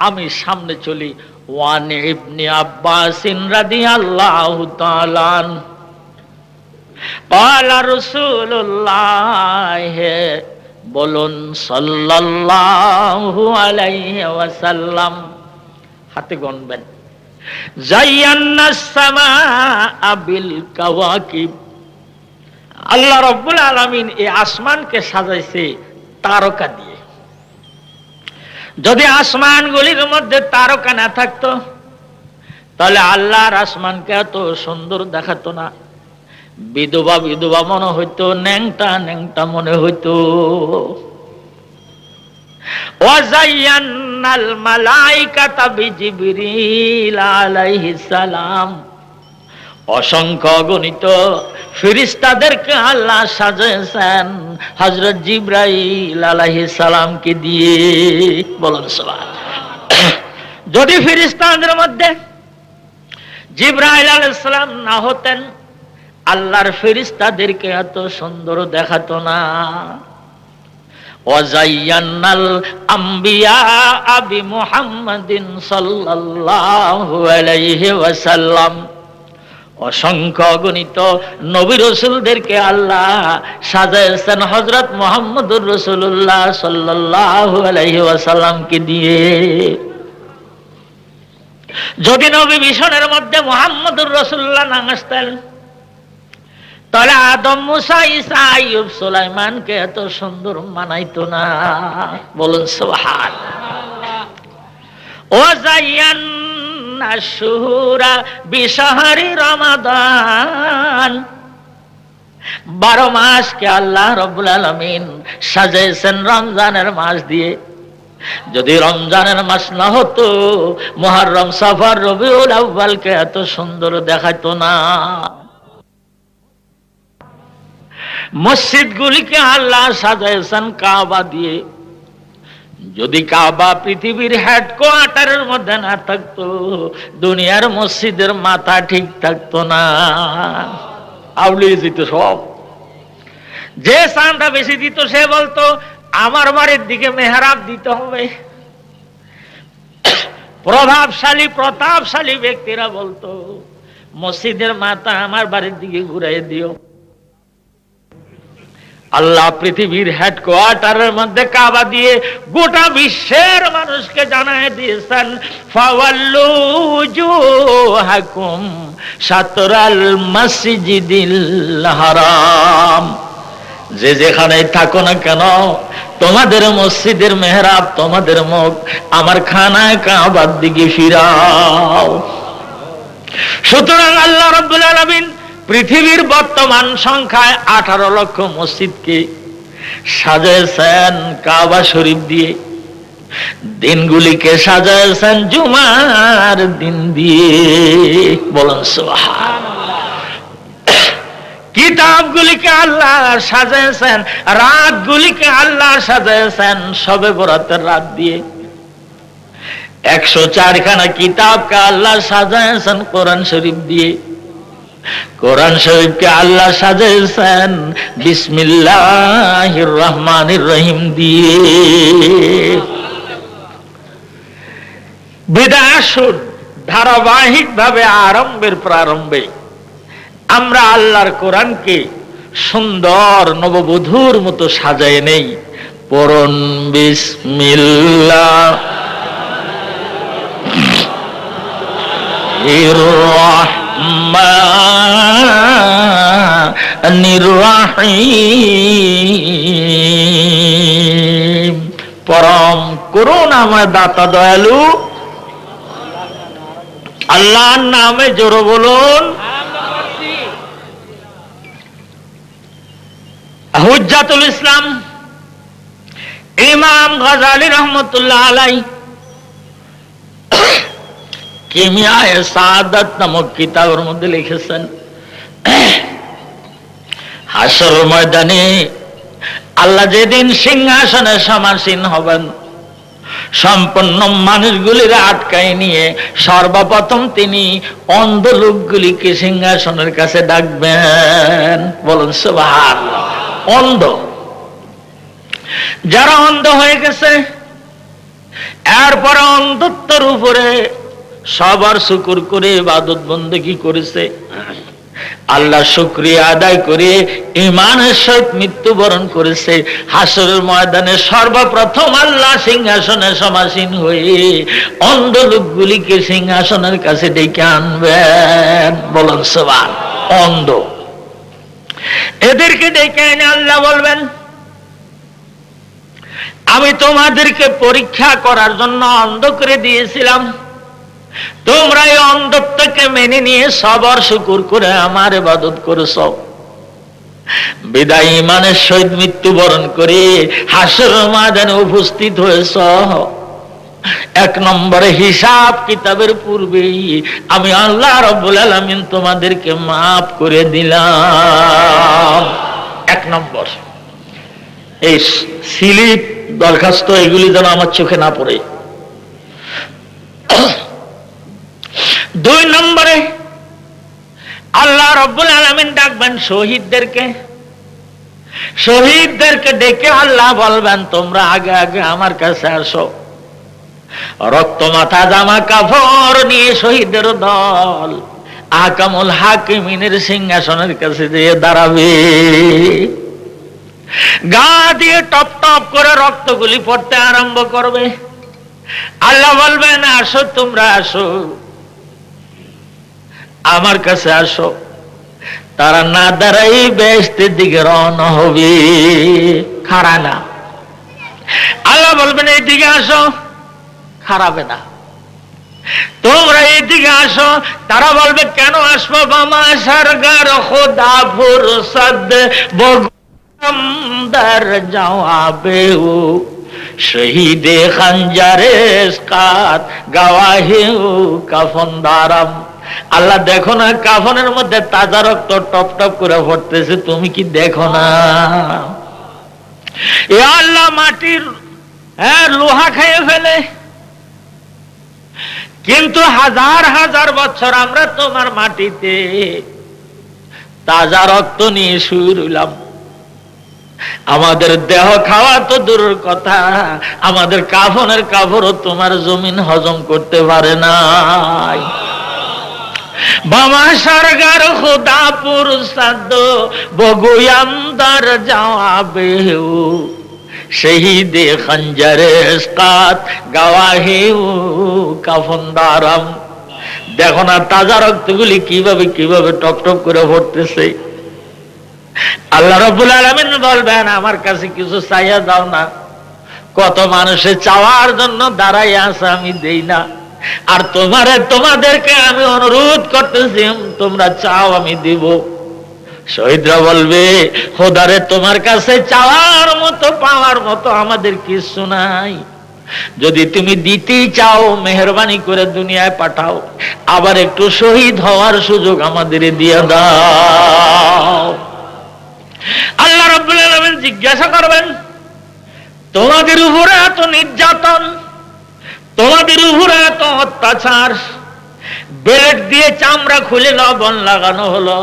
আমি সামনে চলি। ওয়ান ইবনে আব্বাস রাদিয়াল্লাহু তাআলা আনহু ক্বালা রাসূলুল্লাহ, বলুন সাল্লাল্লাহু আলাইহি ওয়াসাল্লাম, হাতে গণবেন, জায়্যানাস সামাআ বিল কাওয়াকিব। আল্লাহ রাব্বুল আলামিন এই আসমানকে সাজাইছে তারকা দিয়ে। যদি আসমানগুলির মধ্যে তারকা না থাকতো তাহলে আল্লাহর আসমানকে এত সুন্দর দেখাতো না। বিধবা বিধবা মনে হইতো, ন্যাংটা ন্যাংটা মনে হইতো। ওয়াজায়্যানাল মালাইকাতা বিজিবরিল আলাইহিস সালাম। অসংখ্য গণিত ফেরেশতাদেরকে আল্লাহ সাজিয়েছেন হযরত জিবরাইল আলাইহিস সালামকে দিয়ে। বলুন সুবহানাল্লাহ। যদি ফেরেশতাদের মধ্যে জিবরাইল আলাইহিস সালাম না হতেন, আল্লাহর ফেরেশতাদেরকে এত সুন্দর দেখাতো না। ওয়াজায়্যানাল আম্বিয়া বি মুহাম্মাদিন সাল্লাল্লাহু আলাইহি ওয়াসাল্লাম। অসংখ্য গণিত নবী রাসূলদেরকে আল্লাহ সাজায়েছেন হযরত মুহাম্মদুর রাসূলুল্লাহ সাল্লাল্লাহু আলাইহি ওয়াসাল্লামকে দিয়ে। যদি নবী মিশনের মধ্যে মুহাম্মদুর রাসূলুল্লাহ না আসতেন, তাহলে আদম, মুসা, ঈসা, আইয়ুব, সুলাইমানকে এত সুন্দর মানাইতো না। বলুন সুবহানাল্লাহ। ওয়াজায়্যানা শুহুরা বিশাহরি রমাদান। 12 মাসকে আল্লাহ রাব্বুল আলামিন সাজাইছেন রমজানের মাস দিয়ে। যদি রমজানের মাস না হতো, মুহররম, সফর, রবিউল আউয়ালকে এত সুন্দর দেখাতো না। মসজিদগুলিকে আল্লাহ সাজাইছেন কাবা দিয়ে। যদি কাবা পৃথিবীর হেডকোয়ার্টারের মধ্যে না থাকতো, দুনিয়ার মসজিদের মাথা ঠিক থাকতো না, আউলিয়ে যেত সব। যে চাঁদা বেশি দিত সে বলতো আমার বাড়ির দিকে মেহরাব দিতে হবে। প্রভাবশালী প্রতাপশালী ব্যক্তিরা বলতো মসজিদের মাথা আমার বাড়ির দিকে ঘুরাই দিও। আল্লাহ পৃথিবীর হেডকোয়ার্টারের মধ্যে কাবা দিয়ে গোটা বিশ্বের মানুষকে জানায় দিয়েছেন, ফাওয়াল্লু উজুহাকুম শাতরাল মসজিদিল হারাম। যে যেখানেই থাকো না কেন, তোমাদের মসজিদের মেহরাব, তোমাদের মুখ আমার খানায় কাবার দিকে ফিরাও। সুতরাং আল্লাহ রাব্বুল আলামিন পৃথিবীর বর্তমান সংখ্যায় 18 লক্ষ মসজিদকে সাজাইছেন কাবা শরীফ দিয়ে, দিনগুলিকে সাজাইছেন জুমার দিন দিয়ে। বলেন সুবহানাল্লাহ। কিতাবগুলিকে আল্লাহ সাজাইছেন, রাতগুলিকে আল্লাহ সাজাইছেন শবে বরাতের রাত দিয়ে। 104 খানা কিতাবকে আল্লাহ সাজাইছেন কোরআন শরীফ দিয়ে। কোরআন শরীফকে আল্লাহ সাজাইছেন বিসমিল্লাহির রহমানির রহিম দিয়ে। বিদায় আসুন, ধারাবাহিক ভাবে আরম্ভের প্রারম্ভে আমরা আল্লাহর কোরআনকে সুন্দর নববধূর মতো সাজায় নেই। পড়ুন বিসমিল্লাহির রহমানির রহিম। পরম করুণাময় দাতা দয়ালু আল্লাহর নামে জোরে বলুন। হুজ্জাতুল ইসলাম ইমাম গাজালি রহমতুল্লাহ আলাইহি কিমিয়ায়ে সাআদাত নামক কিতাবের মধ্যে লিখেছেন, হাসর ময়দানে আল্লাহ যেদিন সিংহাসনে সমাসীন হবেন, সম্পন্ন মানুষগুলির আটকায় নিয়ে সর্বপ্রথম তিনি অন্ধ লোকগুলিকে সিংহাসনের কাছে ডাকবেন। বলুন সুবহানাল্লাহ। অন্ধ, যারা অন্ধ হয়ে গেছে, এরপরে অন্ধত্বের উপরে সবার শুকর করে ইবাদত বন্দেগী করেছে, আল্লাহ শুকরিয়া আদায় করে ঈমানের সহিত মৃত্যুবরণ করেছে, হাসরের ময়দানে সর্বপ্রথম আল্লাহ সিংহাসনে সমাসীন হয়ে অন্ধ লোকগুলিকে সিংহাসনের কাছে ডেকে আনবেন। বলুন সুবহানাল্লাহ। অন্ধ এদেরকে ডেকে এনে আল্লাহ বলবেন, আমি তোমাদেরকে পরীক্ষা করার জন্য অন্ধ করে দিয়েছিলাম, তোমরা এই অন্ধত্বকে মেনে নিয়ে সবর শুকর করে আমার ইবাদত করেছো, বিদায় ঈমানের সহিত মৃত্যুবরণ করে হাসরের ময়দানে উপস্থিত হয়েছ। 1 নম্বরে হিসাব কিতাবের পূর্বেই আমি আল্লাহ রাব্বুল আলামিন তোমাদেরকে মাফ করে দিলাম। 1 নম্বর, এই স্লিপ দরখাস্ত এগুলি যেন আমার চোখে না পড়ে। 2 নম্বরে আল্লাহ রাব্বুল আলামিন ডাকবেন শহীদদেরকে। শহীদদেরকে ডেকে আল্লাহ বলবেন, তোমরা আগে আগে আমার কাছে আসো। রক্ত মাথা জামা কাপড় নিয়ে শহীদের দল আহকামুল হাকিমিনের সিংহাসনের কাছে যেয়ে দাঁড়াবে। গা দিয়ে টপ টপ করে রক্তগুলি পড়তে আরম্ভ করবে। আল্লাহ বলবেন, আসো তোমরা আসো, আমার কাছে আসো। তারা না দাঁড়াই বেহেশতের দিকে রওনা হবে, খাড়া না। আল্লাহ বলবেন, এইদিকে আসো, খারাবে না। তোমরা এইদিকে আসো। তারা বলবে, কেন আসবো? বামা সরগার খোদা ফুরসদ বগদার জওয়াবে ও শহীদে খঞ্জারে ইসকাত গাওয়াহে ও কাফনদারাম। আল্লাহ দেখো না, কাফনের মধ্যে তাজা রক্ত টপ টপ করে পড়তেছে, তুমি কি দেখো না? এ আল্লাহ মাটির লোহা খেয়ে ফেলে, কিন্তু হাজার হাজার বছর আমরা তোমার মাটিতে তাজা রক্ত নিয়ে শুয়ে রইলাম। আমাদের দেহ খাওয়া তো দূরের কথা, আমাদের কাফনের কাপড়ও তোমার জমিন হজম করতে পারে নাই। বাবা সরকার খুদাপুর সাদ বগুয়ামদার জওয়াবে শহীদে খঞ্জরে ইসকাত গওয়াহে কাফনদারাম। দেখো না তাজা রক্তগুলি কিভাবে কিভাবে টপ টপ করে পড়তেছে। আল্লাহ রাব্বুল আলামিন বলবেন আমার কাছে কিছু চাইয়া দাও না। কত মানুষের চাওয়ার জন্য দাঁড়াই আছে, আমি দেই না। আর তোমাদেরকে আমি অনুরোধ করতেছি, তোমরা চাও আমি দিব। শহীদরা বলবে খোদারে তোমার কাছে চাওয়ার মতো পাওয়ার মতো আমাদের কিছু নাই। যদি তুমি দিতেই চাও মেহেরবানি করে দুনিয়ায় পাঠাও, আবার একটু শহীদ হওয়ার সুযোগ আমাদের দিয়ে দাও। আল্লাহ রাব্বুল আলামিন জিজ্ঞাসা করবেন তোমাদের উপরে এত নির্যাতন, তোমাদের উপরে এত অত্যাচার, বেড দিয়ে চামড়া খুলে লবণ লাগানো হলো,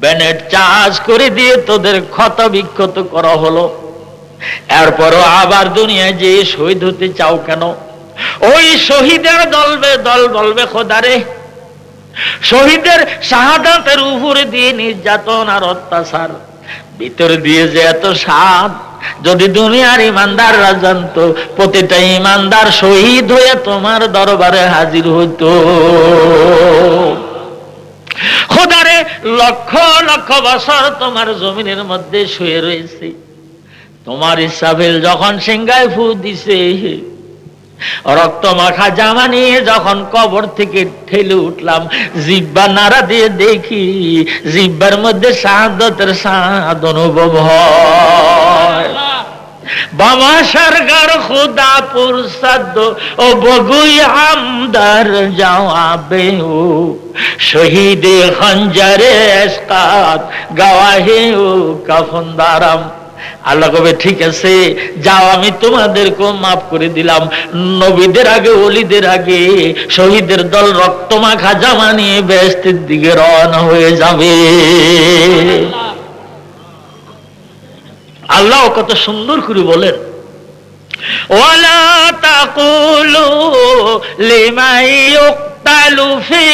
ব্যানেট চার্জ করে দিয়ে তোদের ক্ষত বিক্ষত করা হলো, এরপরও আবার দুনিয়ায় যে শহীদ হতে চাও কেন? ওই শহীদের দল বলবে খোদারে শহীদের শাহাদাতের উপরে দিয়ে নির্যাতন আর অত্যাচার, ভিতর দিয়ে যে এত স্বাদ, যদি দুনিয়ার ইমানদাররা জানতো, প্রতিটা ইমানদার শহীদ হয়ে তোমার দরবারে হাজির হইতো। খোদারে লক্ষ লক্ষ বছর তোমার জমিনের মধ্যে শুয়ে রয়েছে, তোমার ইসরাফিল যখন সিংহায় ফু দিছে, রক্ত মাখা জামা নিয়ে যখন কবর থেকে ঠেলে উঠলাম, জিহ্বা নাড়া দিয়ে দেখি জিহ্বার মধ্যে শাহাদাতের স্বাদ অনুভব হয়। বাবা সরকার খুদাপুর সাদ ও বগুই আমদার জওয়াবে শহীদে খঞ্জরে ইসকাত গওয়াহে কাফনদারাম। আল্লাহ কবে ঠিক আছে যাও, আমি তোমাদেরকেও মাফ করে দিলাম। নবীদের আগে ওলিদের আগে শহীদের দল রক্ত মাখা জামা নিয়ে বেহেশতের দিকে রওনা হয়ে যাবে। আল্লাহ কত সুন্দর করে বলেন, ওয়ালা তাকুলু লিমান ইউক্তালু ফি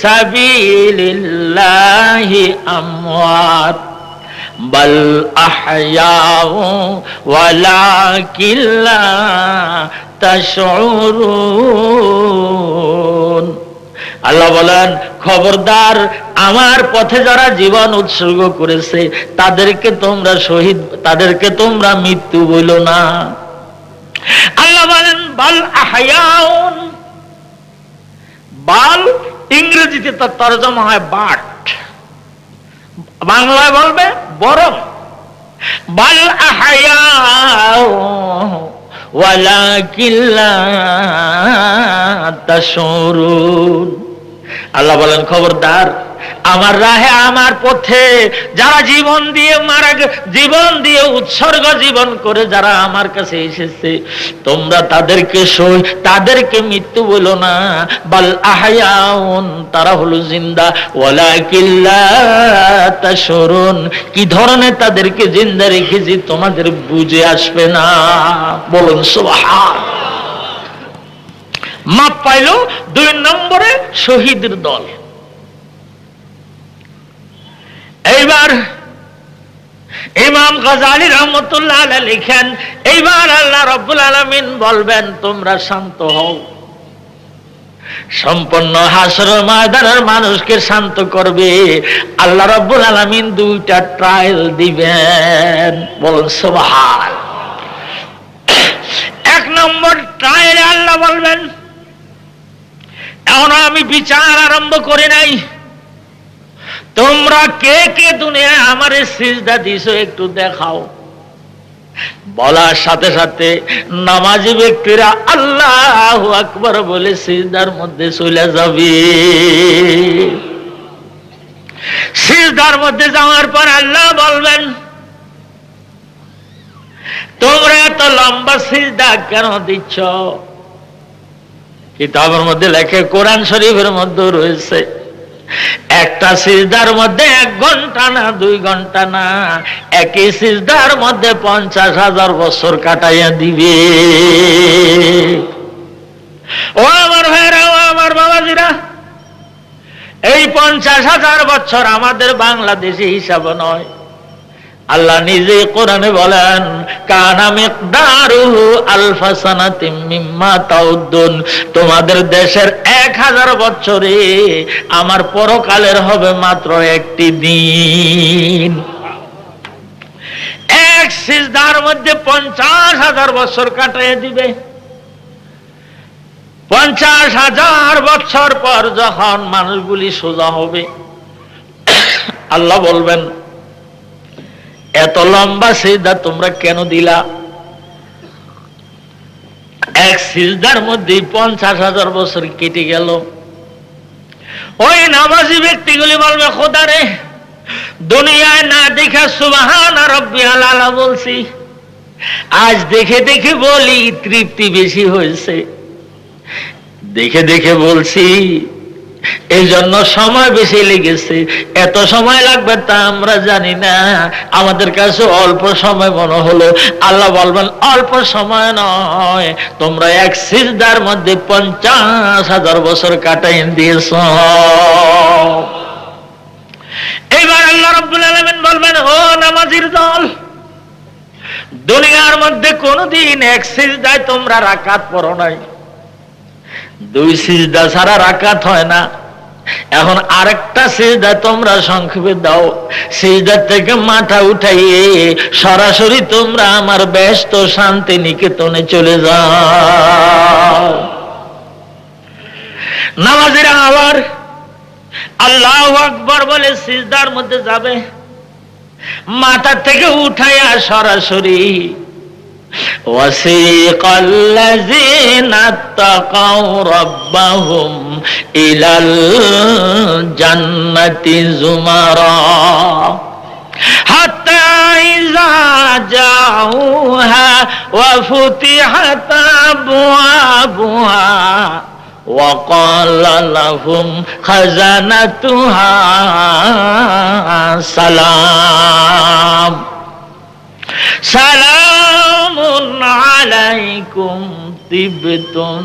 সাবিলিল্লাহি আমওয়াত বাল আহয়াউ ওয়ালাকিন লা তাশউরুন। আল্লাহ বলেন খবরদার, আমার পথে যারা জীবন উৎসর্গ করেছে তাদেরকে তোমরা শহীদ, তাদেরকে তোমরা মৃত্যু বলো না। আল্লাহ বলেন বাল আহয়াউন, বাল ইংরেজিতে তার তরজমা হয় বাট, বাংলায় বলবে বরং। বাল আহয়াউ ওয়ালাকিন লা তাশউরুন। আল্লাহ বলেন খবরদার, আমার রাহে আমার পথে যারা জীবন দিয়ে উৎসর্গ জীবন করে যারা আমার কাছে এসেছে, তোমরা তাদেরকে মৃত্যু বলো না। বাল আহয়াউন, তারা হলো জিন্দা। ওয়ালাকিন লা তাশউরুন, কি ধরনের তাদেরকে জিন্দা রেখেছি তোমাদের বুঝে আসবে না। বলুন সুবহানাল্লাহ। মাপ পাইল 2 নম্বরে শহীদের দল। এইবার ইমাম গাজালি রহমতুল্লাহ আলাইহি লিখেন, এইবার আল্লাহ রাব্বুল আলামিন বলবেন তোমরা শান্ত হও। সম্পূর্ণ হাসর ময়দানের মানুষকে শান্ত করবে আল্লাহ রাব্বুল আলামিন 2টা ট্রায়াল দিবেন। বলুন সুবহানাল্লাহ। 1 নম্বর ট্রায়ালে আল্লাহ বলবেন এখন আমি বিচার আরম্ভ করি নাই, তোমরা কে কে দুনিয়ায় আমারে সিজদা দিছো একটু দেখাও। বলার সাথে সাথে নামাজি ব্যক্তিরা আল্লাহু আকবার বলে সিজদার মধ্যে চলে যাবে। সিজদার মধ্যে যাওয়ার পর আল্লাহ বলবেন তোমরা এত লম্বা সিজদা কেন দিচ্ছ? কিতাবের মধ্যে লেখে, কোরআন শরীফের মধ্যে রয়েছে, একটা সিজদার মধ্যে 1 ঘন্টা না 2 ঘন্টা না, একই সিজদার মধ্যে 50,000 বছর কাটাইয়া দিবে। ও আমার ভাইরা, ও আমার বাবাজিরা, এই 50,000 বছর আমাদের বাংলাদেশে হিসাব নয়। আল্লাহ নিজে কোরআনে বলেন, কানা মিকদারুহু আলফা সানাতিম মিম্মা তাউদ্দুন, তোমাদের দেশের 1000 বছরে আমার পরকালের হবে মাত্র একটি দিন। এক সিজদার মধ্যে 50,000 বছর কাটিয়ে দিবে। 50,000 বছর পর যখন মানুষগুলি সোজা হবে, আল্লাহ বলবেন, এত লম্বা সিজদা তোমরা কেন দিলা? এক সিজদার মধ্যে 50,000 বছর কেটে গেল। ওই নামাজি ব্যক্তিগুলি বলবে, খোদা রে, দুনিয়ায় না দেখা সুবহানা রাব্বিয়াল আলা বলছি, আজ দেখে দেখে বলি তৃপ্তি বেশি হয়েছে। দেখে দেখে বলছি, এই জন্য সময় বেশি লেগেছে। এত সময় লাগবে তা আমরা জানি না, আমাদের কাছে অল্প সময় মনে হলো। আল্লাহ বলবেন, অল্প সময় নয়, তোমরা এক সিজদার মধ্যে 50,000 বছর কাটাই দিয়েছ। এবার আল্লাহ রাব্বুল আলামিন বলবেন, ও নামাজির দল, দুনিয়ার মধ্যে কোনদিন এক সিজদায় তোমরা রাকাত পড়ো নাই। 2 সিজদা ছাড়া রাকাত হয় না। এখন আরেকটা সিজদা তোমরা সংক্ষেপে দাও, সিজদা থেকে মাথা উঠাইয়ে সরাসরি তোমরা আমার ব্যস্ত শান্তি নিকেতনে চলে যাও। নামাজিরা আবার আল্লাহু আকবার বলে সিজদার মধ্যে যাবে, মাথা থেকে উঠাইয়া সরাসরি وَسِيقَ الَّذِينَ اتَّقَوْا رَبَّهُمْ إِلَى الْجَنَّةِ زُمَرًا حَتَّى إِذَا جَاءُوهَا وَفُتِحَتْ أَبْوَابُهَا وَقَالَ لَهُمْ خَزَنَتُهَا سَلَامٌ সালামুন আলাইকুম তিবতুম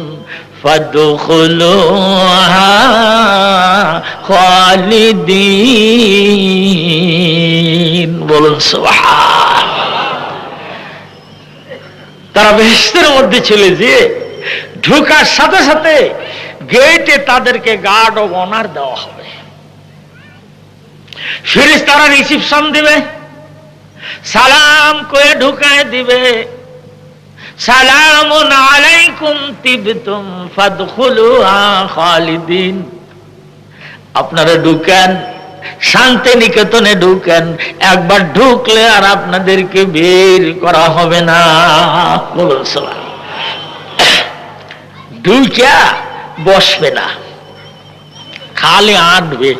ফাদখুলুহা খালিদিন। বলুন সুবহানাল্লাহ। তারা বেহেশতের মধ্যে চলে যেয়ে ঢোকার সাথে সাথে গেটে তাদেরকে গার্ড অব অনার দেওয়া হবে। ফেরেশতারা রিসিপশন দিবে, সালাম করে ঢুকায় দিবে। সালামুন আলাইকুম তিবতুম ফাদখুলুহা খালিদিন। আপনারা ঢুকেন, শান্তি নিকেতনে ঢুকেন, একবার ঢুকলে আর আপনাদেরকে বের করা হবে না। বলুন সুবহানাল্লাহ। ঢুকা বসবে না, খালি আঁটবে,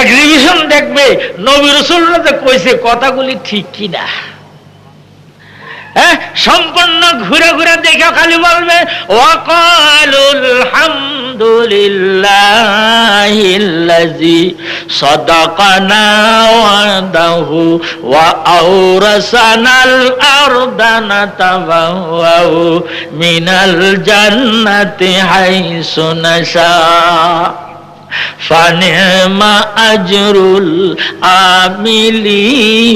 এক্সিবিশন দেখবে নবী রাসূলরা যে কইছে কথাগুলি ঠিক কিনা। সম্পূর্ণ ঘুরে ঘুরে দেখে খালি বলবে, ওয়াকালুল হামদুলিল্লাহিল্লাযী সাদাকানা ওয়াদাহু ওয়া আওরাসানাল আরদা নাতাবাওয়াউ মিনাল জান্নাতি হাইসু নাশা ফানিমা আজরুল আমিলিন।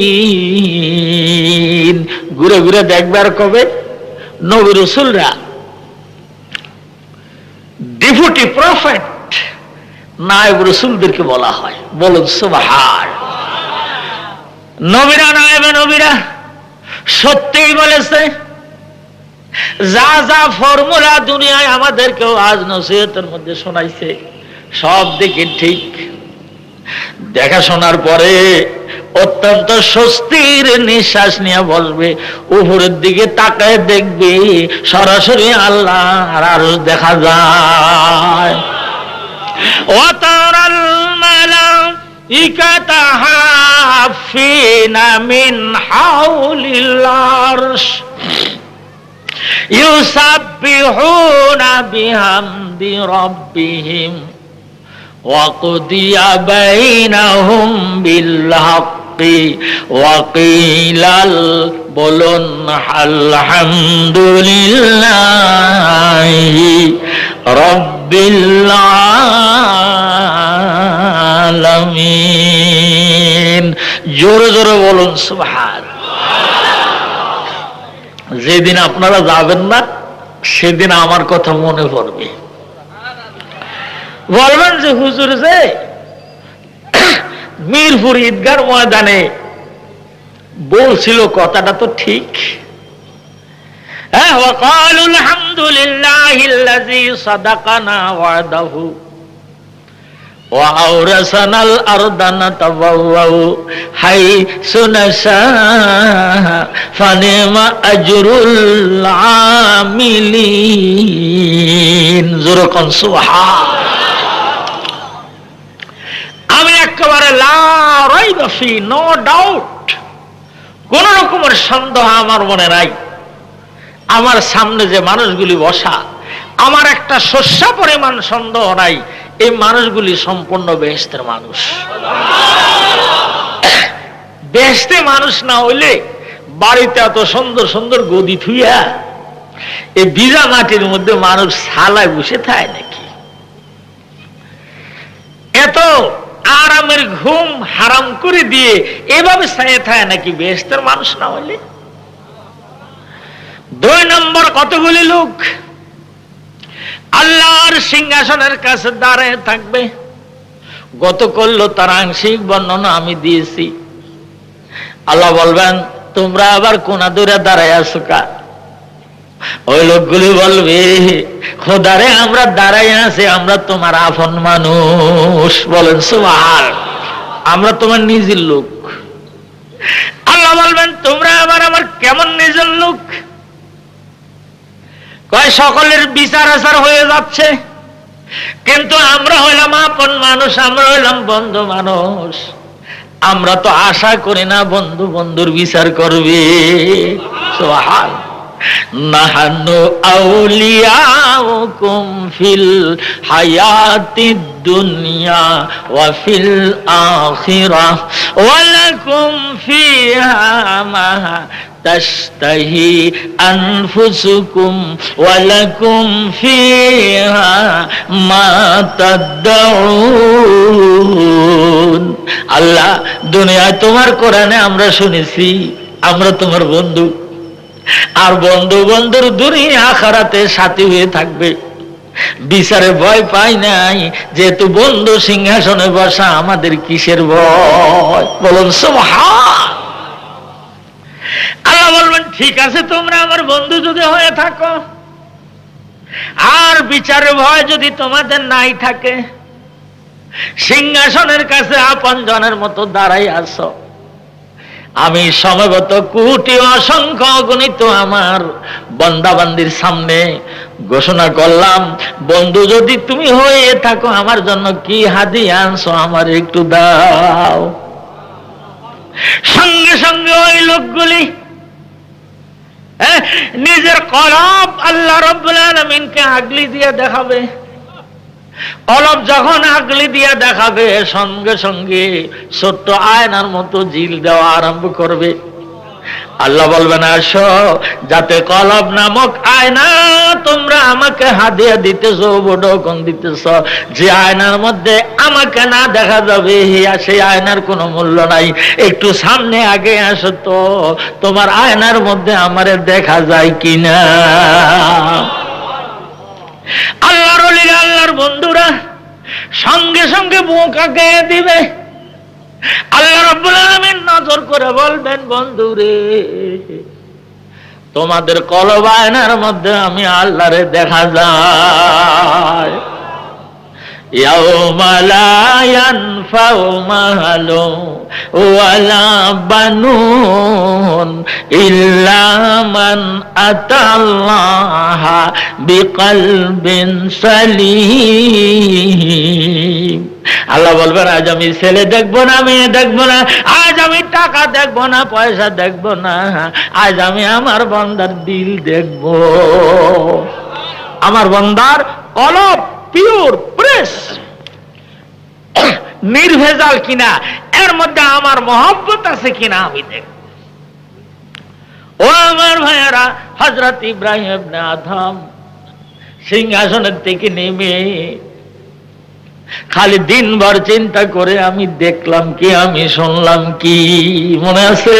ঘুরে ঘুরে দেখবার কবে নবী রাসূলরা ডেপুটি প্রফেট নায়েব রাসূলদেরকে বলা হয়। বলুন সুবহানাল্লাহ। নবীরা নায়েবে নবীরা সত্যিই বলেছে, যা যা ফর্মুলা দুনিয়ায় আমাদেরকেও আজ নসিহতের মধ্যে শোনাইছে সব দিকে ঠিক। দেখাশোনার পরে অত্যন্ত স্বস্তির নিঃশ্বাস নিয়ে বসবে, উপরের দিকে তাকায় দেখবে সরাসরি আল্লাহর আরশ দেখা যায়। ওয়াতারাল মালাইকাতা হাফিনা মিন হাউলিল আরশ ইউসাব্বিহুনা বিহামদি রাব্বিহিম وَقُضِيَ بَيْنَهُمْ بِالْحَقِّ وَقِيلَ بولن الحمد لله رب العالمين। আলামিন। জোরে জোরে বলুন সুবহান। যেদিন আপনারা যাবেন না সেদিন আমার কথা মনে পড়বে, বলবেন যে হুজুর যে মিরপুর ঈদগার ময়দানে বলছিল কথাটা তো ঠিক। হ্যাঁ, وقالوا الحمد لله الذي صدقنا وعده وأورثنا الأرض نتبوأ حيث نشاء فنعم أجر العاملين। জোরে কোন সুবহান। আমি একেবারে লা রাইবা ফি, নো ডাউট, কোন রকমের সন্দেহ আমার মনে নাই। আমার সামনে যে মানুষগুলি বসা, আমার একটা শস্যা পরিমাণ সন্দেহ নাই এই মানুষগুলি সম্পূর্ণ বেহেশতের মানুষ। বেহেশতে মানুষ না হইলে বাড়িতে এত সুন্দর সুন্দর গদি থুইয়া এই ভিজা মাটির মধ্যে মানুষ ছালায় বসে থাকে নাকি? এত আরামের ঘুম হারাম করে দিয়ে এভাবে ছায়ে থাকে নাকি বেহেশতের মানুষ না হইলে? 2 নম্বর, কতগুলি লোক আল্লাহর সিংহাসনের কাছে দাঁড়ায় থাকবে। গত করলো তার আংশিক বর্ণনা আমি দিয়েছি। আল্লাহ বলবেন তোমরা আবার কোনা দূরে দাঁড়ায় আছো কা? ওই লোকগুলি বলবে খোদারে আমরা দাঁড়াই আছি, আমরা তোমার আপন মানুষ। বলেন সুবহান। আমরা তোমার নিজের লোক। আল্লাহ বলবেন তোমরা আবার আমার কেমন নিজের লোক? কয় সকলের বিচার আচার হয়ে যাচ্ছে, কিন্তু আমরা হইলাম আপন মানুষ, আমরা হইলাম বন্ধু মানুষ। আমরা তো আশা করি না বন্ধু বন্ধুর বিচার করবে। সুবহান। নাহানু আউলিয়াউকুম ফিল হায়াতিদ দুনিয়া ওয়া ফিল আখিরাহ ওয়া লাকুম ফিহা মা তাশতাহি আনফুসুকুম ওয়া লাকুম ফিহা মা তাদউন। আল্লাহ দুনিয়ায় তোমার কোরআনে আমরা শুনেছি আমরা তোমার বন্ধু, আর বন্ধু বন্ধুর দুনিয়া আখিরাতে সাথী হয়ে থাকবে। বিচারে ভয় পাই নাই, যেহেতু বন্ধু সিংহাসনে বসা, আমাদের কিসের ভয়? বলুন সুবহান। আল্লাহ বলবেন ঠিক আছে তোমরা আমার বন্ধু যদি হয়ে থাকো, আর বিচারের ভয় যদি তোমাদের নাই থাকে, সিংহাসনের কাছে আপন জনের মতো দাঁড়াই আছো, আমি সমবেত কোটি অসংখ্য অগণিত আমার বান্দাবান্দির সামনে ঘোষণা করলাম, বন্ধু যদি তুমি হয়ে থাকো আমার জন্য কি হাদিয়া আনছো আমার একটু দাও। সঙ্গে সঙ্গে ওই লোকগুলি নিজের কলব আল্লাহ রাব্বুল আলামিনকে আগলি দিয়ে দেখাবে। কলব যখন আগলি দিয়ে দেখাবে, সঙ্গে সঙ্গে ছোট্ট আয়নার মতো জিল দেওয়া আরম্ভ করবে। আল্লাহ বলবেন আসো, যাতে কলব নামক আয়না তোমরা আমাকে হাদিয়া দিতেছ, বড়কন দিতেছ, যে আয়নার মধ্যে আমাকে না দেখা যাবে সেই আয়নার কোনো মূল্য নাই। একটু সামনে আগে আসো তো, তোমার আয়নার মধ্যে আমারে দেখা যায় কিনা। আল্লাহর ওলিরা, আল্লাহর বন্ধুরা সঙ্গে সঙ্গে বুক আঁকিয়ে দিবে। আল্লাহ রাব্বুল আলামিন নজর করে বলবেন বন্ধুরে, তোমাদের কলব আয়নার মধ্যে আমি আল্লাহরে দেখা যায়। ইয়াউমা লা ইয়ানফাউ মালু ওয়ালা বানুন ইল্লা মান আতাল্লাহা বিকলবিন সালিম। আল্লাহ বলবেন আজ আমি ছেলে দেখবো না, মেয়ে দেখবো না, আজ আমি টাকা দেখবো না, পয়সা দেখবো না, আজ আমি আমার বান্দার দিল দেখবো। আমার বান্দার কলব পিওর প্রেস, নির্ভেজাল কিনা, এর মধ্যে আমার মহব্বত আছে কিনা আমি দেখব। ও আমার ভাইয়েরা, হযরত ইব্রাহিম ইবনে আদম সিংহাসনের থেকে নেমে খালি দিনভর চিন্তা করে আমি দেখলাম কি, আমি শুনলাম কি, মনে আছে?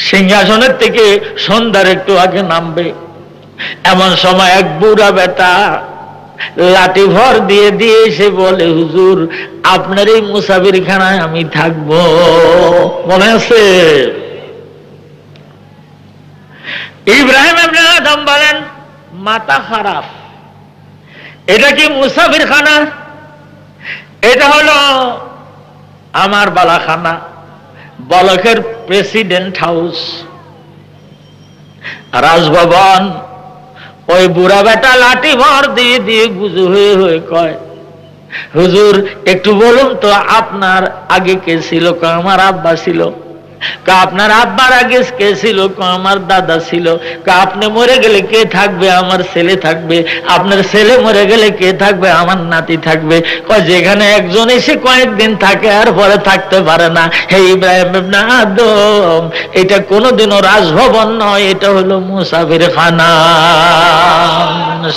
সিংহাসনের থেকে সন্ধ্যার একটু আগে নামবে, এমন সময় এক বুড়া বেটা লাঠি ভর দিয়ে দিয়ে এসে বলে, হুজুর আপনার এই মুসাফির খানায় আমি থাকবো, মনে আছে? ইব্রাহিম ইবনে আদম বলেন, মাথা খারাপ, এটা কি মুসাফির খানা? এটা হলো আমার বালাখানা, বলকের প্রেসিডেন্ট হাউস, রাজভবন। ওই বুড়া বেটা লাঠি ভর দিয়ে দিয়ে গুজু হয়ে হয়ে কয়, হুজুর একটু বলুন তো আপনার আগে কে ছিল? আমার আব্বা ছিল। আপনার আব্বার আগে কে ছিল? আমার দাদা ছিল। আপনি মরে গেলে কে থাকবে? আমার ছেলে থাকবে। আপনার ছেলে মরে গেলে কে থাকবে? আমার নাতি থাকবে। যেখানে একজন এসে কয়েকদিন থাকে আর পরে থাকতে পারে না। হে ইব্রাহিম ইবনে আদম, এটা কোনোদিনও রাজভবন নয়, এটা হলো মুসাফির খানা।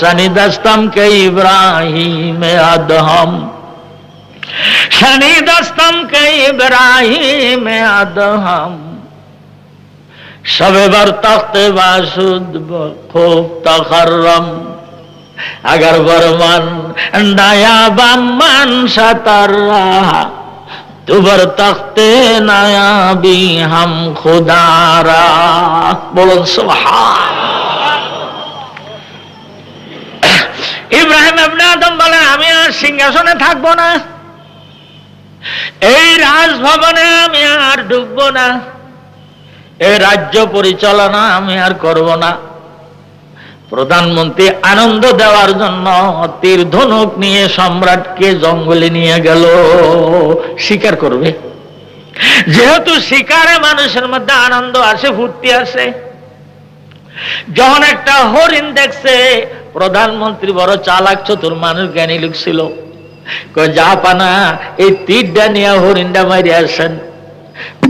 শানিদাস্তাম কে ইব্রাহিম আদম, শানিদাস্তাম কে ইব্রাহিম আদম, সবে বার তখতে বাসুদ খুব তখরম, अगर बरमन नायाबाम मान सतर्रा तुबर तख्ते नायाबी हम खुदारा। बोलो सुभान। ইব্রাহিম ইবনে আদম বলে, আমি আর সিংহাসনে থাকবো না, এই রাজভবনে আমি আর ঢুকবো না, এই রাজ্য পরিচালনা আমি আর করব না। প্রধানমন্ত্রী আনন্দ দেওয়ার জন্য তীর ধনুক নিয়ে সম্রাটকে জঙ্গলে নিয়ে গেল, শিকার করবে। যেহেতু শিকারে মানুষের মধ্যে আনন্দ আসে, ফুর্তি আসে। যখন একটা হরিণ দেখছে, প্রধানমন্ত্রী বড় চালাক চতুর মানুষ, জ্ঞানী লোক ছিল, যা পানা এই তীরটা নিয়ে হরিণটা মারি আসেন।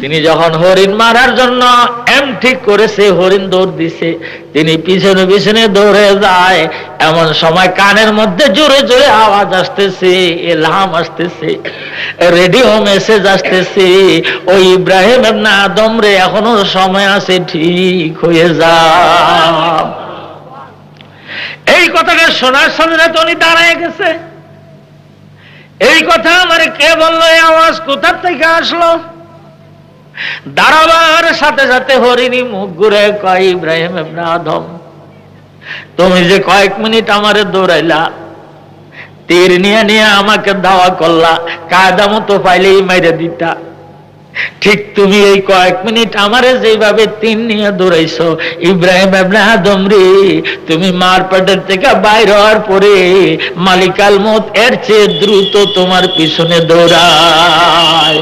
তিনি যখন হরিণ মারার জন্য এম ঠিক করেছে, হরিণ দৌড় দিছে, তিনি পিছনে পিছনে দৌড়ে যায়। এমন সময় কানের মধ্যে জোরে জোরে আওয়াজ আসতেছে, এলহাম আসতেছে, রেডিও মেসেজ আসতেছে, ওই ইব্রাহিম ইবনে আদম রে, এখনো সময় আছে, ঠিক হয়ে যা। এই কথাটা শোনার সঙ্গে সাথে উনি দাঁড়ায় গেছে। এই কথা আমার কে বললো? এই আওয়াজ কোথা থেকে আসলো? দাঁড়াবার সাথে সাথে হরিণী মুখ ঘুরে কয়, ইব্রাহিম ইবনে আদম, তুমি যে কয়েক মিনিট আমারে দৌড়াইলা, তীর নিয়ে নিয়ে আমাকে দাওয়া করলা, কায়দা মতো পাইলেই মেরে দিতা, ঠিক তুমি এই কয়েক মিনিট আমারে যেভাবে তীর নিয়ে দৌড়াইছো, ইব্রাহিম ইবনে আদম রে, তুমি মার পেটের থেকে বাইর হওয়ার পরে মালিকাল মউত এর চেয়ে দ্রুত তোমার পিছনে দৌড়ায়।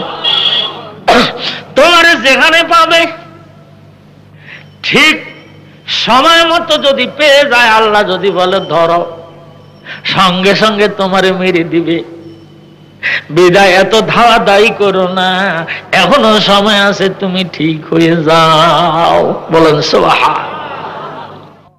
তোমার যেখানে পাবে ঠিক সময় মতো যদি পেয়ে যায়, আল্লাহ যদি বলে ধরো, সঙ্গে সঙ্গে তোমারে মেরে দিবে। বিদায় এত ধাওয়া দায়ী করো না, এখনো সময় আছে, তুমি ঠিক হয়ে যাও। বলেন সুবহান।